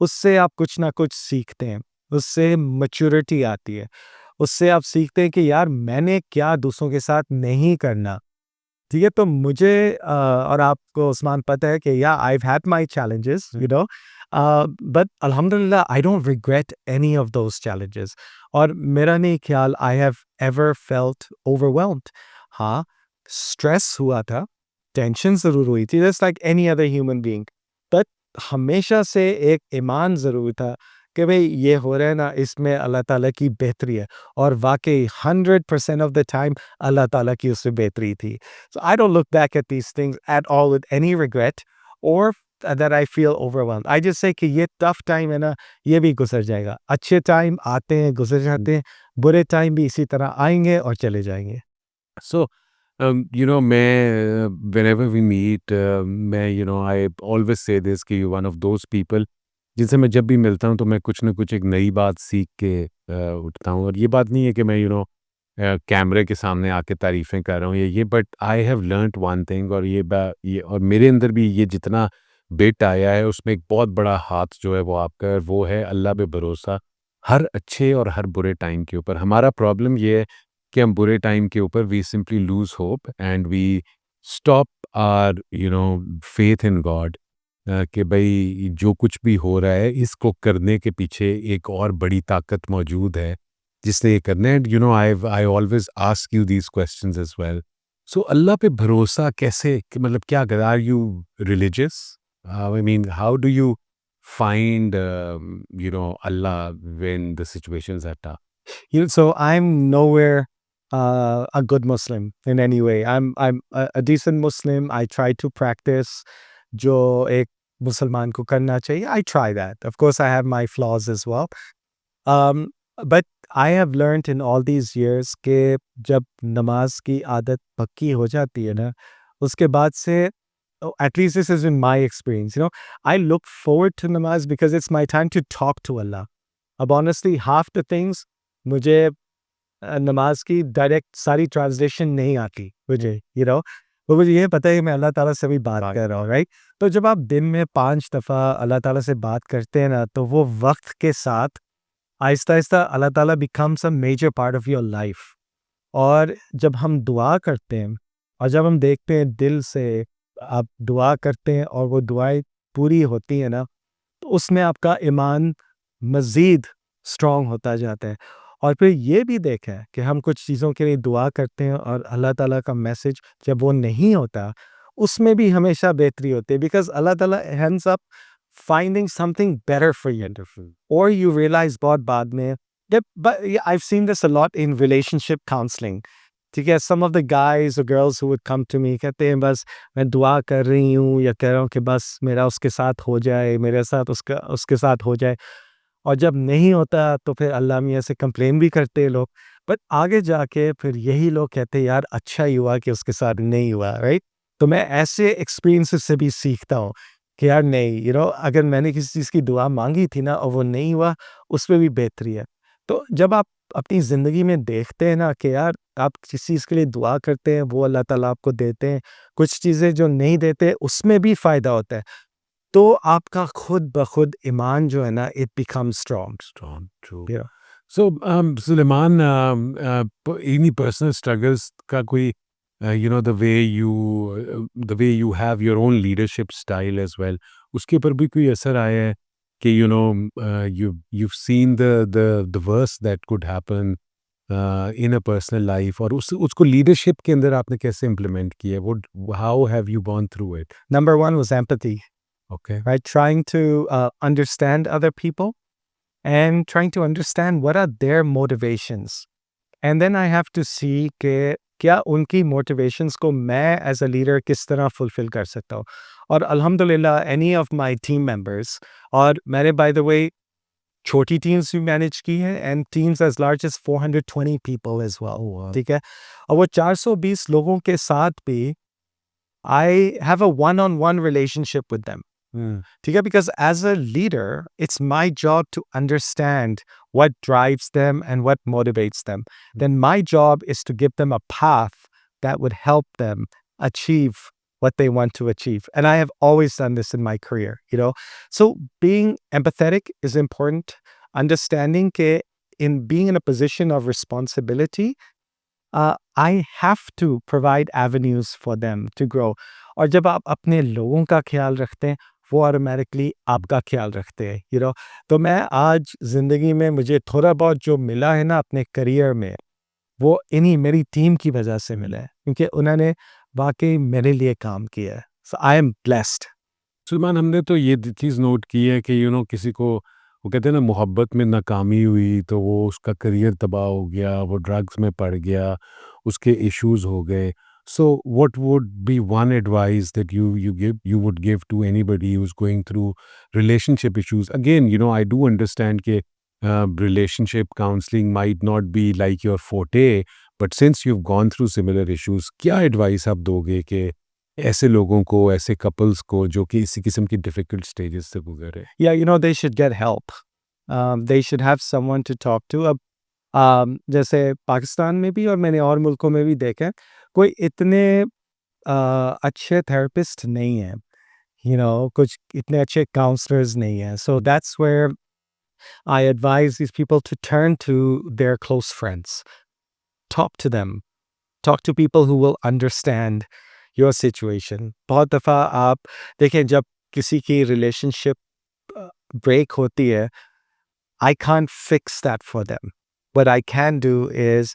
उससे आप कुछ ना कुछ सीखते हैं, उससे मैच्योरिटी आती है, उससे आप सीखते हैं कि यार मैंने क्या दूसरों के साथ नहीं करना। ठीक है, तो मुझे और आपको उस्मान पता है कि या I have had my challenges, but अल्हम्दुलिल्लाह I don't regret any of those challenges. और मेरा नहीं ख्याल I have ever felt overwhelmed. हाँ, स्ट्रेस हुआ था, टेंशन ज़रूर हुई थी, just like any other human being, but हमेशा से एक ईमान ज़रूर था कि भाई ये हो रहा है ना, इसमें अल्लाह ताला की बेहतरी है। और वाक़ई 100% ऑफ द टाइम अल्लाह ताला की उसमें बेहतरी थी। So I don't look back at these things at all with any regret or that I feel overwhelmed. I just say कि ये टफ टाइम है ना, ये भी गुज़र जाएगा। अच्छे टाइम आते हैं, गुज़र जाते हैं, बुरे टाइम भी इसी तरह आएँगे और चले जाएँगे। So, मैं whenever we meet, मैं I always say this कि you one of those people जिनसे मैं जब भी मिलता हूँ तो मैं कुछ ना कुछ एक नई बात सीख के उठता हूँ। और ये बात नहीं है कि मैं कैमरे के सामने आके तारीफ़ें कर रहा हूँ या ये, but I have learned one thing. और ये और मेरे अंदर भी ये जितना बिट आया है उसमें एक बहुत बड़ा हाथ जो है वो आपका है, और वो है अल्लाह पे भरोसा, हर अच्छे और हर बुरे टाइम के ऊपर। हमारा प्रॉब्लम ये है कि हम बुरे टाइम के ऊपर we simply lose hope and we stop our faith in God, कि भई जो कुछ भी हो रहा है इसको करने के पीछे एक और बड़ी ताकत मौजूद है जिसने ये करना है। And I always ask you these questions as well. So Allah पे भरोसा कैसे, कि मतलब क्या कर, are you religious? I mean how do you find Allah when the situations are tough? So I'm nowhere a good Muslim in any way. I'm a decent Muslim. I try to practice जो एक मुसलमान को करना चाहिए. I try that. Of course, I have my flaws as well. Um, but I have learned in all these years कि जब नमाज की आदत पक्की हो जाती है ना, उसके बाद से at least this is in my experience, I look forward to namaz because it's my time to talk to Allah. अब honestly half the things मुझे नमाज की डायरेक्ट सारी ट्रांसलेशन नहीं आती मुझे, तो मुझे ये पता है कि मैं अल्लाह ताला से भी बात कर रहा हूँ, राइट? तो जब आप दिन में 5 दफ़ा अल्लाह ताला से बात करते हैं ना, तो वो वक्त के साथ आहिस्ता-आहिस्ता अल्लाह ताला becomes a major part of your life. और जब हम दुआ करते हैं और जब हम देखते हैं दिल से आप दुआ करते हैं और वो दुआएँ पूरी होती हैं ना, तो उसमें आपका ईमान मज़ीद स्ट्रॉन्ग होता जाता है। और फिर ये भी देखा है कि हम कुछ चीज़ों के लिए दुआ करते हैं और अल्लाह ताला का मैसेज जब वो नहीं होता, उसमें भी हमेशा बेहतरी होती है, बिकॉज़ अल्लाह ताला ends up finding something better for you. और यू रियलाइज़ बहुत बाद में जब I have seen this a lot in relationship counselling, ठीक है? सम ऑफ द गाइज़ और girls who would come to me कहते हैं बस मैं दुआ कर रही हूँ या कह रहा हूँ कि बस मेरा उसके साथ हो जाए, मेरे साथ उसका उसके साथ हो जाए। और जब नहीं होता तो फिर अल्लाह मियाँ से कंप्लेन भी करते हैं लोग। बट आगे जाके फिर यही लोग कहते हैं यार अच्छा ही हुआ कि उसके साथ नहीं हुआ, राइट? तो मैं ऐसे एक्सपीरियंसेस से भी सीखता हूँ कि यार नहीं, अगर मैंने किसी चीज़ की दुआ माँगी थी ना और वो नहीं हुआ, उसमें भी बेहतरी है। तो जब आप अपनी ज़िंदगी में देखते हैं ना कि यार आप जिस चीज़ के लिए दुआ करते हैं वो अल्लाह ताला आपको देते हैं, कुछ चीज़ें जो नहीं देते उसमें भी फ़ायदा होता है। तो आपका खुद ब खुद ईमान जो है ना, it becomes strong. Strong, true. या So, Suleiman, any personal struggles का कोई, the way you have your own leadership style as well, उसके ऊपर भी कोई असर आया है कि you've seen the worst that could happen in a personal life, और उसको leadership के अंदर आपने कैसे implement किया है? How have you gone through it? Number 1 was empathy, Okay. Right? Trying to understand other people and trying to understand what are their motivations. And then I have to see कि क्या उनकी motivations को मैं as a leader किस तरह fulfill कर सकता हूँ। और अल्हम्दुलिल्लाह any of my team members, और मैंने by the way छोटी टीम्स भी मैनेज की है and teams as large as 420 people as well, Oh, wow. ठीक है? और वो 420 लोगों के साथ भी I have a one-on-one relationship with them. Hmm. ठीक है? Because as a leader, it's my job to understand what drives them and what motivates them. Then my job is to give them a path that would help them achieve what they want to achieve. And I have always done this in my career. So being empathetic is important. Understanding that in being in a position of responsibility, I have to provide avenues for them to grow. और जब आप अपने लोगों का ख्याल रखते हैं, वो ऑटोमेटिकली आपका ख्याल रखते हैं। तो मैं आज ज़िंदगी में मुझे थोड़ा बहुत जो मिला है ना अपने करियर में, वो इन्हीं मेरी टीम की वजह से मिला है, क्योंकि उन्होंने वाक़ई मेरे लिए काम किया है। सो आई एम ब्लेस्ड। सुलेमान, हमने तो ये चीज़ नोट की है कि किसी को वो कहते हैं ना मोहब्बत में नाकामी हुई तो वो उसका करियर तबाह हो गया, वो ड्रग्स में पड़ गया, उसके इश्यूज़ हो गए। So what would be one advice that you would give to anybody who's going through relationship issues? Again, I do understand कि relationship counseling might not be like your forte, but since you've gone through similar issues, क्या advice आप दोगे कि ऐसे लोगों को, ऐसे couples को जो कि इसी किस्म की डिफिकल्ट स्टेजेस से गुजरे? Yeah, they should get help. They should have someone to talk to. अब जैसे पाकिस्तान में भी और मैंने और मुल्कों में भी देखा है, कोई इतने अच्छे थेरेपिस्ट नहीं हैं, कुछ इतने अच्छे काउंसलर्स नहीं हैं. So that's where I advise these people to turn to their close friends. Talk to them. Talk to people who will understand your situation. बहुत दफ़ा आप देखें, जब किसी की रिलेशनशिप ब्रेक होती है, I can't fix that for them. What I can do is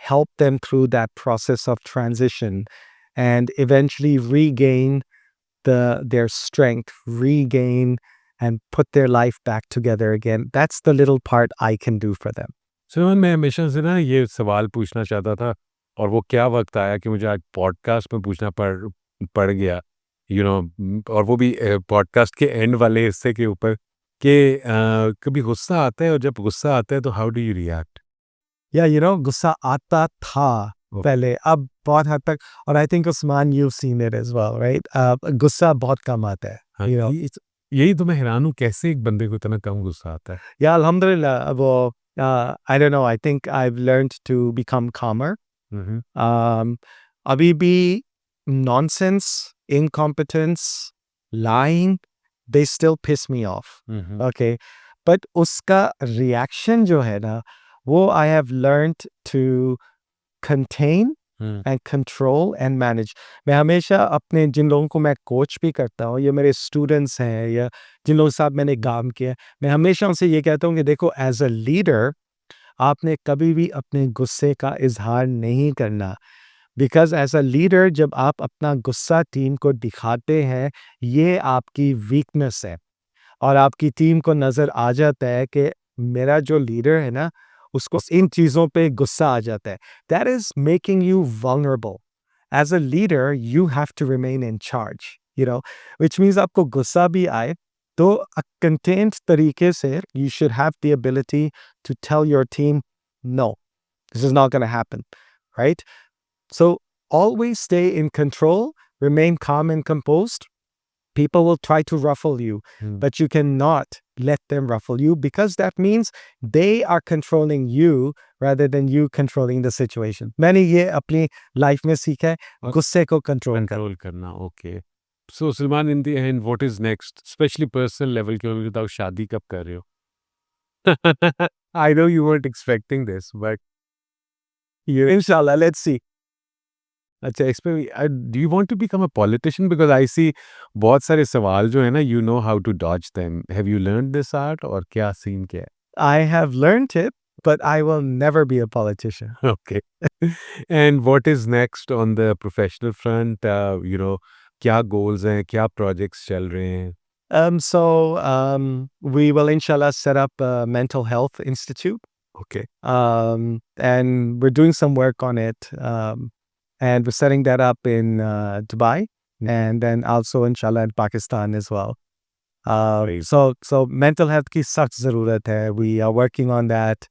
help them through that process of transition and eventually regain their strength, regain and put their life back together again. That's the little part I can do for them. सुमन, मैं हमेशा से ना ये सवाल पूछना चाहता था और वो क्या वक्त आया कि मुझे आज पॉडकास्ट में पूछना पड़ गया, और वो भी पॉडकास्ट के एंड वाले हिस्से के ऊपर कि कभी गुस्सा आता है, और जब गुस्सा आता है तो how do you react? Yeah, गुस्सा आता था Oh. पहले, अब बहुत हद तक, और I think Usman, you've seen it as well, right? गुस्सा बहुत कम आता है. हाँ, You know, यही तो मैं हैरान हूँ, कैसे एक बंदे को इतना कम गुस्सा आता है? yeah, alhamdulillah, वो I don't know, I think I've learned to become calmer. हम्म, अभी भी nonsense, incompetence, lying, they still piss me off. Hmm, Okay, but उसका reaction जो है ना, वो I have learned to contain hmm, and control and manage. मैं हमेशा अपने जिन लोगों को मैं कोच भी करता हूँ, या मेरे स्टूडेंट्स हैं, या जिन लोगों के साथ मैंने काम किया है, मैं हमेशा उनसे ये कहता हूँ कि देखो, एज अ लीडर आपने कभी भी अपने गुस्से का इजहार नहीं करना, बिकॉज एज अ लीडर जब आप अपना गुस्सा टीम को दिखाते हैं, ये आपकी वीकनेस है, और आपकी टीम को नज़र आ जाता है कि मेरा जो लीडर है ना, उसको इन चीज़ों पे गुस्सा आ जाता है. That is making you vulnerable. As a leader you have to remain in charge, which means आपको गुस्सा भी आए तो कंटेंट तरीके से you should have the ability to tell your team, no, this is not gonna happen, right? So always stay in control, remain calm and composed. People will try to ruffle you, hmm, but you cannot let them ruffle you, because that means they are controlling you rather than you controlling the situation. मैंने ये अपनी life में सीखा है, और गुस्से को control कर. कंट्रोल करना, okay. So Salman, in the end what is next, specially personal level के, मुझे बताओ, शादी कब कर रहे हो? I know you weren't expecting this, but Inshallah, let's see. अच्छा, इस पे do you want to become a politician? Because I see बहुत सारे सवाल जो है ना, you know how to dodge them. Have you learned this art, और क्या सीन क्या I have learned it, but I will never be a politician. है? Okay. And what is next on the professional front? क्या goals हैं, क्या projects चल रहे हैं? So we will inshallah set up a mental health institute. Okay. And we're doing some work on it. And we're setting that up in Dubai, and then also inshallah in Pakistan as well. Great. So mental health की सख्त ज़रूरत है. We are working on that.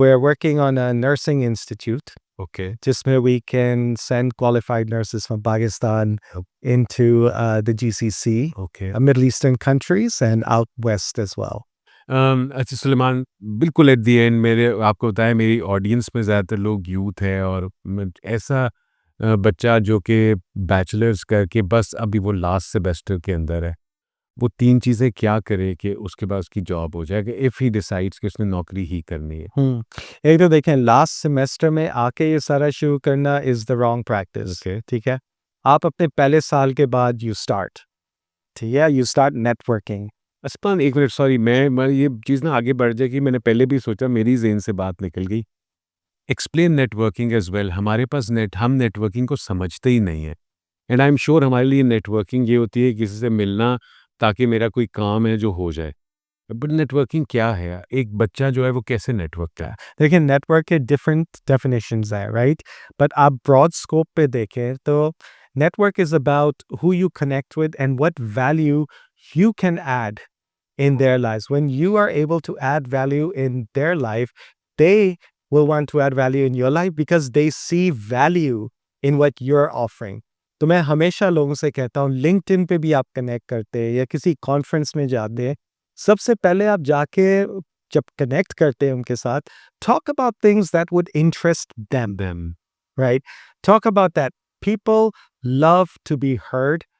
We're working on a nursing institute, okay. जिसमें we can send qualified nurses from Pakistan Yep. into the GCC, okay. Middle Eastern countries, and out west as well. अच्छा सुलेमान, बिल्कुल at the end, मेरे आपको बताया, मेरी audience में ज़्यादातर लोग यूथ है, और ऐसा बच्चा जो कि बैचलर्स करके बस अभी वो लास्ट सेमेस्टर के अंदर है, वो 3 चीज़ें क्या करे कि उसके बाद उसकी जॉब हो जाए, इफ़ ही डिसाइड्स कि उसने नौकरी ही करनी है? एक तो देखें, लास्ट सेमेस्टर में आके ये सारा शुरू करना is the wrong practice. Okay. ठीक है, आप अपने पहले साल के बाद यू स्टार्ट, ठीक है, यू स्टार्ट नेटवर्किंग. अस्पताल, एक मिनट, सॉरी, मैं ये चीज़ ना आगे बढ़ जाएगी, मैंने पहले भी सोचा, मेरी ज़हन से बात निकल गई. Explain networking as well. हमारे पास हम नेटवर्किंग को समझते ही नहीं है, एंड आई एम श्योर हमारे लिए नेटवर्किंग ये होती है किसी से मिलना ताकि मेरा कोई काम है जो हो जाए. बट नेटवर्किंग क्या है? एक बच्चा जो है वो कैसे नेटवर्क करे? देखिए नेटवर्क के डिफरेंट डेफिनेशंस हैं राइट बट आप ब्रॉड स्कोप पे देखें तो network is about who you connect with and what value you can add in their lives. When you are able to add value in their life, they will want to add value in your life because they see value in what you're offering. तो मैं हमेशा लोगों से कहता हूँ LinkedIn पे भी आप कनेक्ट करते हैं या किसी कॉन्फ्रेंस में जाते हैं सबसे पहले आप जाके जब कनेक्ट करते हैं उनके साथ talk about things that would interest them, right? Talk about that. People love to be heard.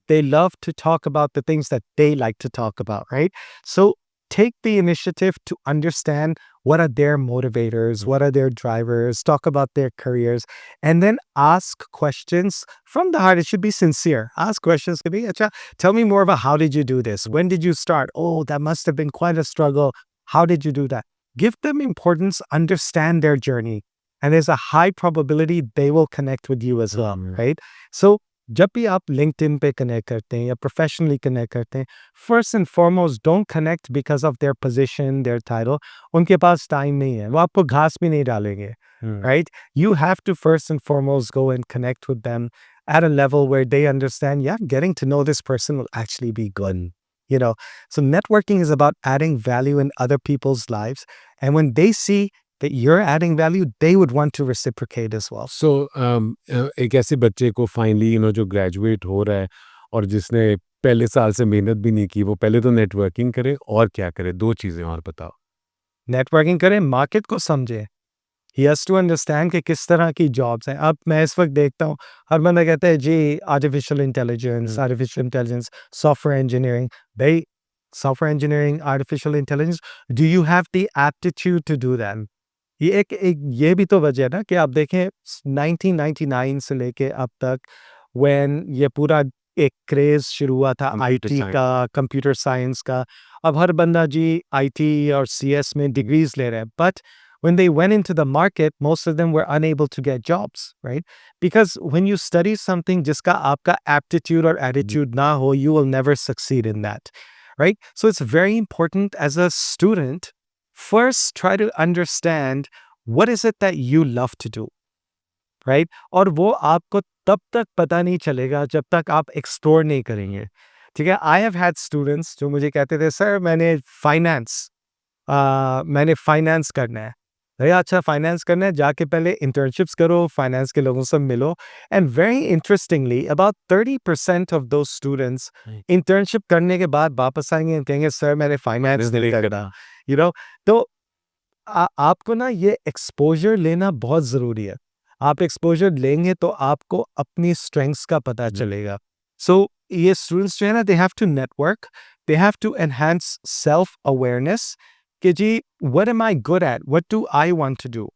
They love to talk about the things that they like to talk about, right? So take the initiative to understand what are their motivators, what are their drivers, talk about their careers, and then ask questions from the heart. It should be sincere. Ask questions to be, Acha, tell me more about how did you do this? When did you start? Oh, that must have been quite a struggle. How did you do that? Give them importance, understand their journey, and there's a high probability they will connect with you as well, right? So जब भी आप LinkedIn पे connect करते हैं या professionally connect करते हैं first and foremost don't connect because of their position their title उनके पास टाइम नहीं है वो आपको घास भी नहीं डालेंगे right you have to first and foremost go and connect with them at a level where they understand yeah getting to know this person will actually be good you know so networking is about adding value in other people's lives and when they see that you're adding value, they would want to reciprocate as well. सो एक ऐसे बच्चे को finally जो graduate हो रहा है और जिसने पहले साल से मेहनत भी नहीं की वो पहले तो नेटवर्किंग करे और क्या करे 2 चीज़ें और बताओ? नेटवर्किंग करें, मार्केट को समझे। ही हैज़ टू अंडरस्टैंड कि किस तरह की जॉब्स हैं। अब मैं इस वक्त देखता हूँ हर बंदा कहता है जी आर्टिफिशियल इंटेलिजेंस, सॉफ्टवेयर इंजीनियरिंग। भाई software engineering, artificial intelligence, do you have the aptitude to do that? ये एक ये भी तो वजह है ना कि आप देखें 1999 से लेके अब तक व्हेन ये पूरा एक क्रेज शुरू हुआ था आईटी का, कंप्यूटर साइंस का। अब हर बंदा जी आईटी और सीएस में डिग्रीज ले रहे हैं but when they went into the market most of them were unable to get jobs, right? Because when you study something jiska aapka aptitude or attitude na ho, you will never succeed in that, right? So it's very important as a student first try to understand what is it that you love to do, right? और वो आपको तब तक पता नहीं चलेगा जब तक आप एक्सप्लोर नहीं करेंगे, ठीक है? आई हैव हैड स्टूडेंट्स जो मुझे कहते थे सर मैंने फाइनेंस करना है। भैया अच्छा फाइनेंस करना है जाके पहले इंटर्नशिप्स करो, फाइनेंस के लोगों से मिलो and very interestingly about 30% of those students internship करने के बाद वापस आएंगे और कहेंगे सर मैंने फाइनेंस नहीं करना, यू नो। तो आपको ना ये एक्सपोजर लेना बहुत ज़रूरी है। आप एक्सपोजर लेंगे तो आपको अपनी स्ट्रेंथ्स का पता चलेगा। सो ये स्टूडेंट्स जो है ना they have to network, they have to enhance self awareness कि जी what am I good at, what do I want to do.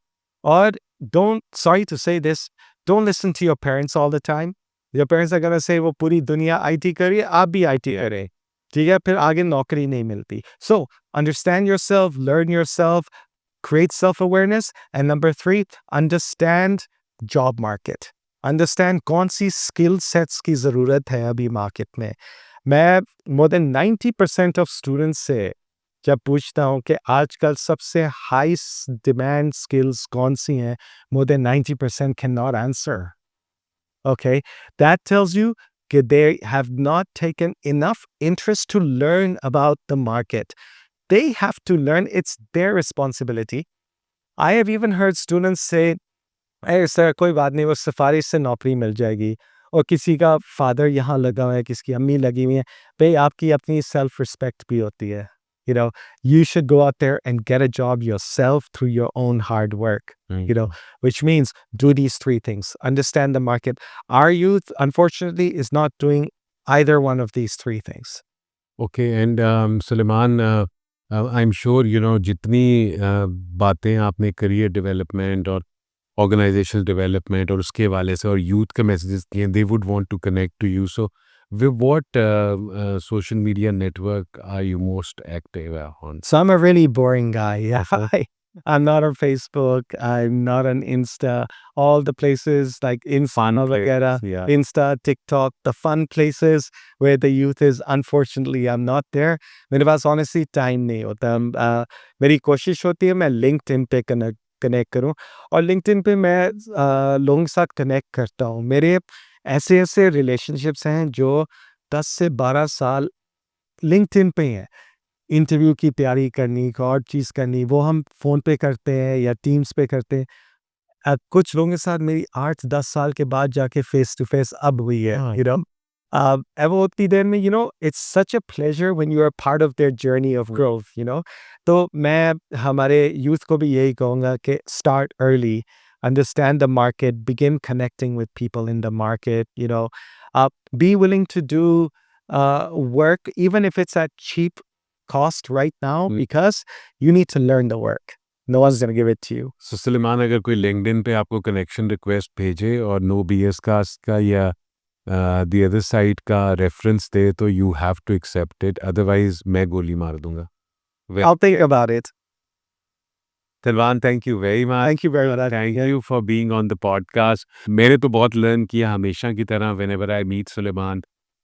और don't, sorry to say this, don't listen to your parents all the time. Your parents are gonna say वो पूरी दुनिया IT करिए, आप भी IT करें, ठीक है? फिर आगे नौकरी नहीं मिलती। So understand yourself, learn yourself, create self-awareness, and number 3, understand job market. Understand कौन सी skill sets की ज़रूरत है अभी मार्केट में। मैं more than 90% of students से जब पूछता हूँ कि आजकल सबसे high demand skills कौन सी हैं, more than 90% cannot answer. Okay, that tells you that they have not taken enough interest to learn about the market. They have to learn, it's their responsibility. I have even heard students say, hey sir, कोई बात नहीं, वो सिफारिश से नौकरी मिल जाएगी। और किसी का फादर यहाँ लगा हुआ है, किसी की अम्मी लगी हुई है। भाई आपकी अपनी सेल्फ रिस्पेक्ट भी होती है। You know, you should go out there and get a job yourself through your own hard work, you know, which means do these 3 things. Understand the market. Our youth, unfortunately, is not doing either one of these 3 things. Okay and Suleman, I am sure जितनी बातें आपने career development और organisational development और उसके हवाले से और youth के मैसेजेस किए, they would want to connect to you. So with what social media network are you most active on? So I'm a really boring guy. Yeah. I'm not on Facebook. I'm not on Insta. All the places like Insta, Fun वगैरह, places, yeah. Insta, TikTok, the fun places where the youth is. Unfortunately, I'm not there. मेरे पास honestly time नहीं होता. मेरी कोशिश होती है मैं LinkedIn पे कनेक्ट करूं और LinkedIn पे मैं लोगों के साथ कनेक्ट करता हूं. मेरे ऐसे ऐसे रिलेशनशिप्स हैं जो 10 से 12 साल लिंक्डइन पे ही हैं. इंटरव्यू की तैयारी करनी, एक और चीज़ करनी, वो हम फ़ोन पे करते हैं या टीम्स पे करते हैं. कुछ लोगों के साथ मेरी 8-10 साल के बाद जाके फ़ेस टू फ़ेस अब हुई है, हाँ, यू नो. अब वो उतनी देर में it's such a pleasure when you are part of their journey of growth, तो मैं हमारे यूथ को भी यही कहूँगा कि start early, understand the market, begin connecting with people in the market, be willing to do work even if it's at cheap cost right now Mm. because you need to learn the work. No one's going to give it to you. सो सुलेमान अगर कोई LinkedIn पे आपको connection request भेजे और no BS caste का या the other side का reference दे तो you have to accept it, otherwise मैं गोली मार दूंगा. I'll think about it. Salman, thank you very much. Thank you very much. Thank you for being on the podcast. मैंने तो बहुत लर्न किया हमेशा की तरह. Whenever I meet Suleman,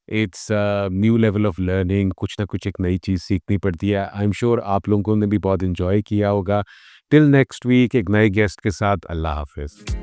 it's new level of learning. कुछ ना कुछ एक नई चीज़ सीखनी पड़ती है. आई एम श्योर आप लोगों ने भी बहुत इन्जॉय किया होगा. टिल नेक्स्ट वीक एक नए गेस्ट के साथ. अल्लाह हाफिज़.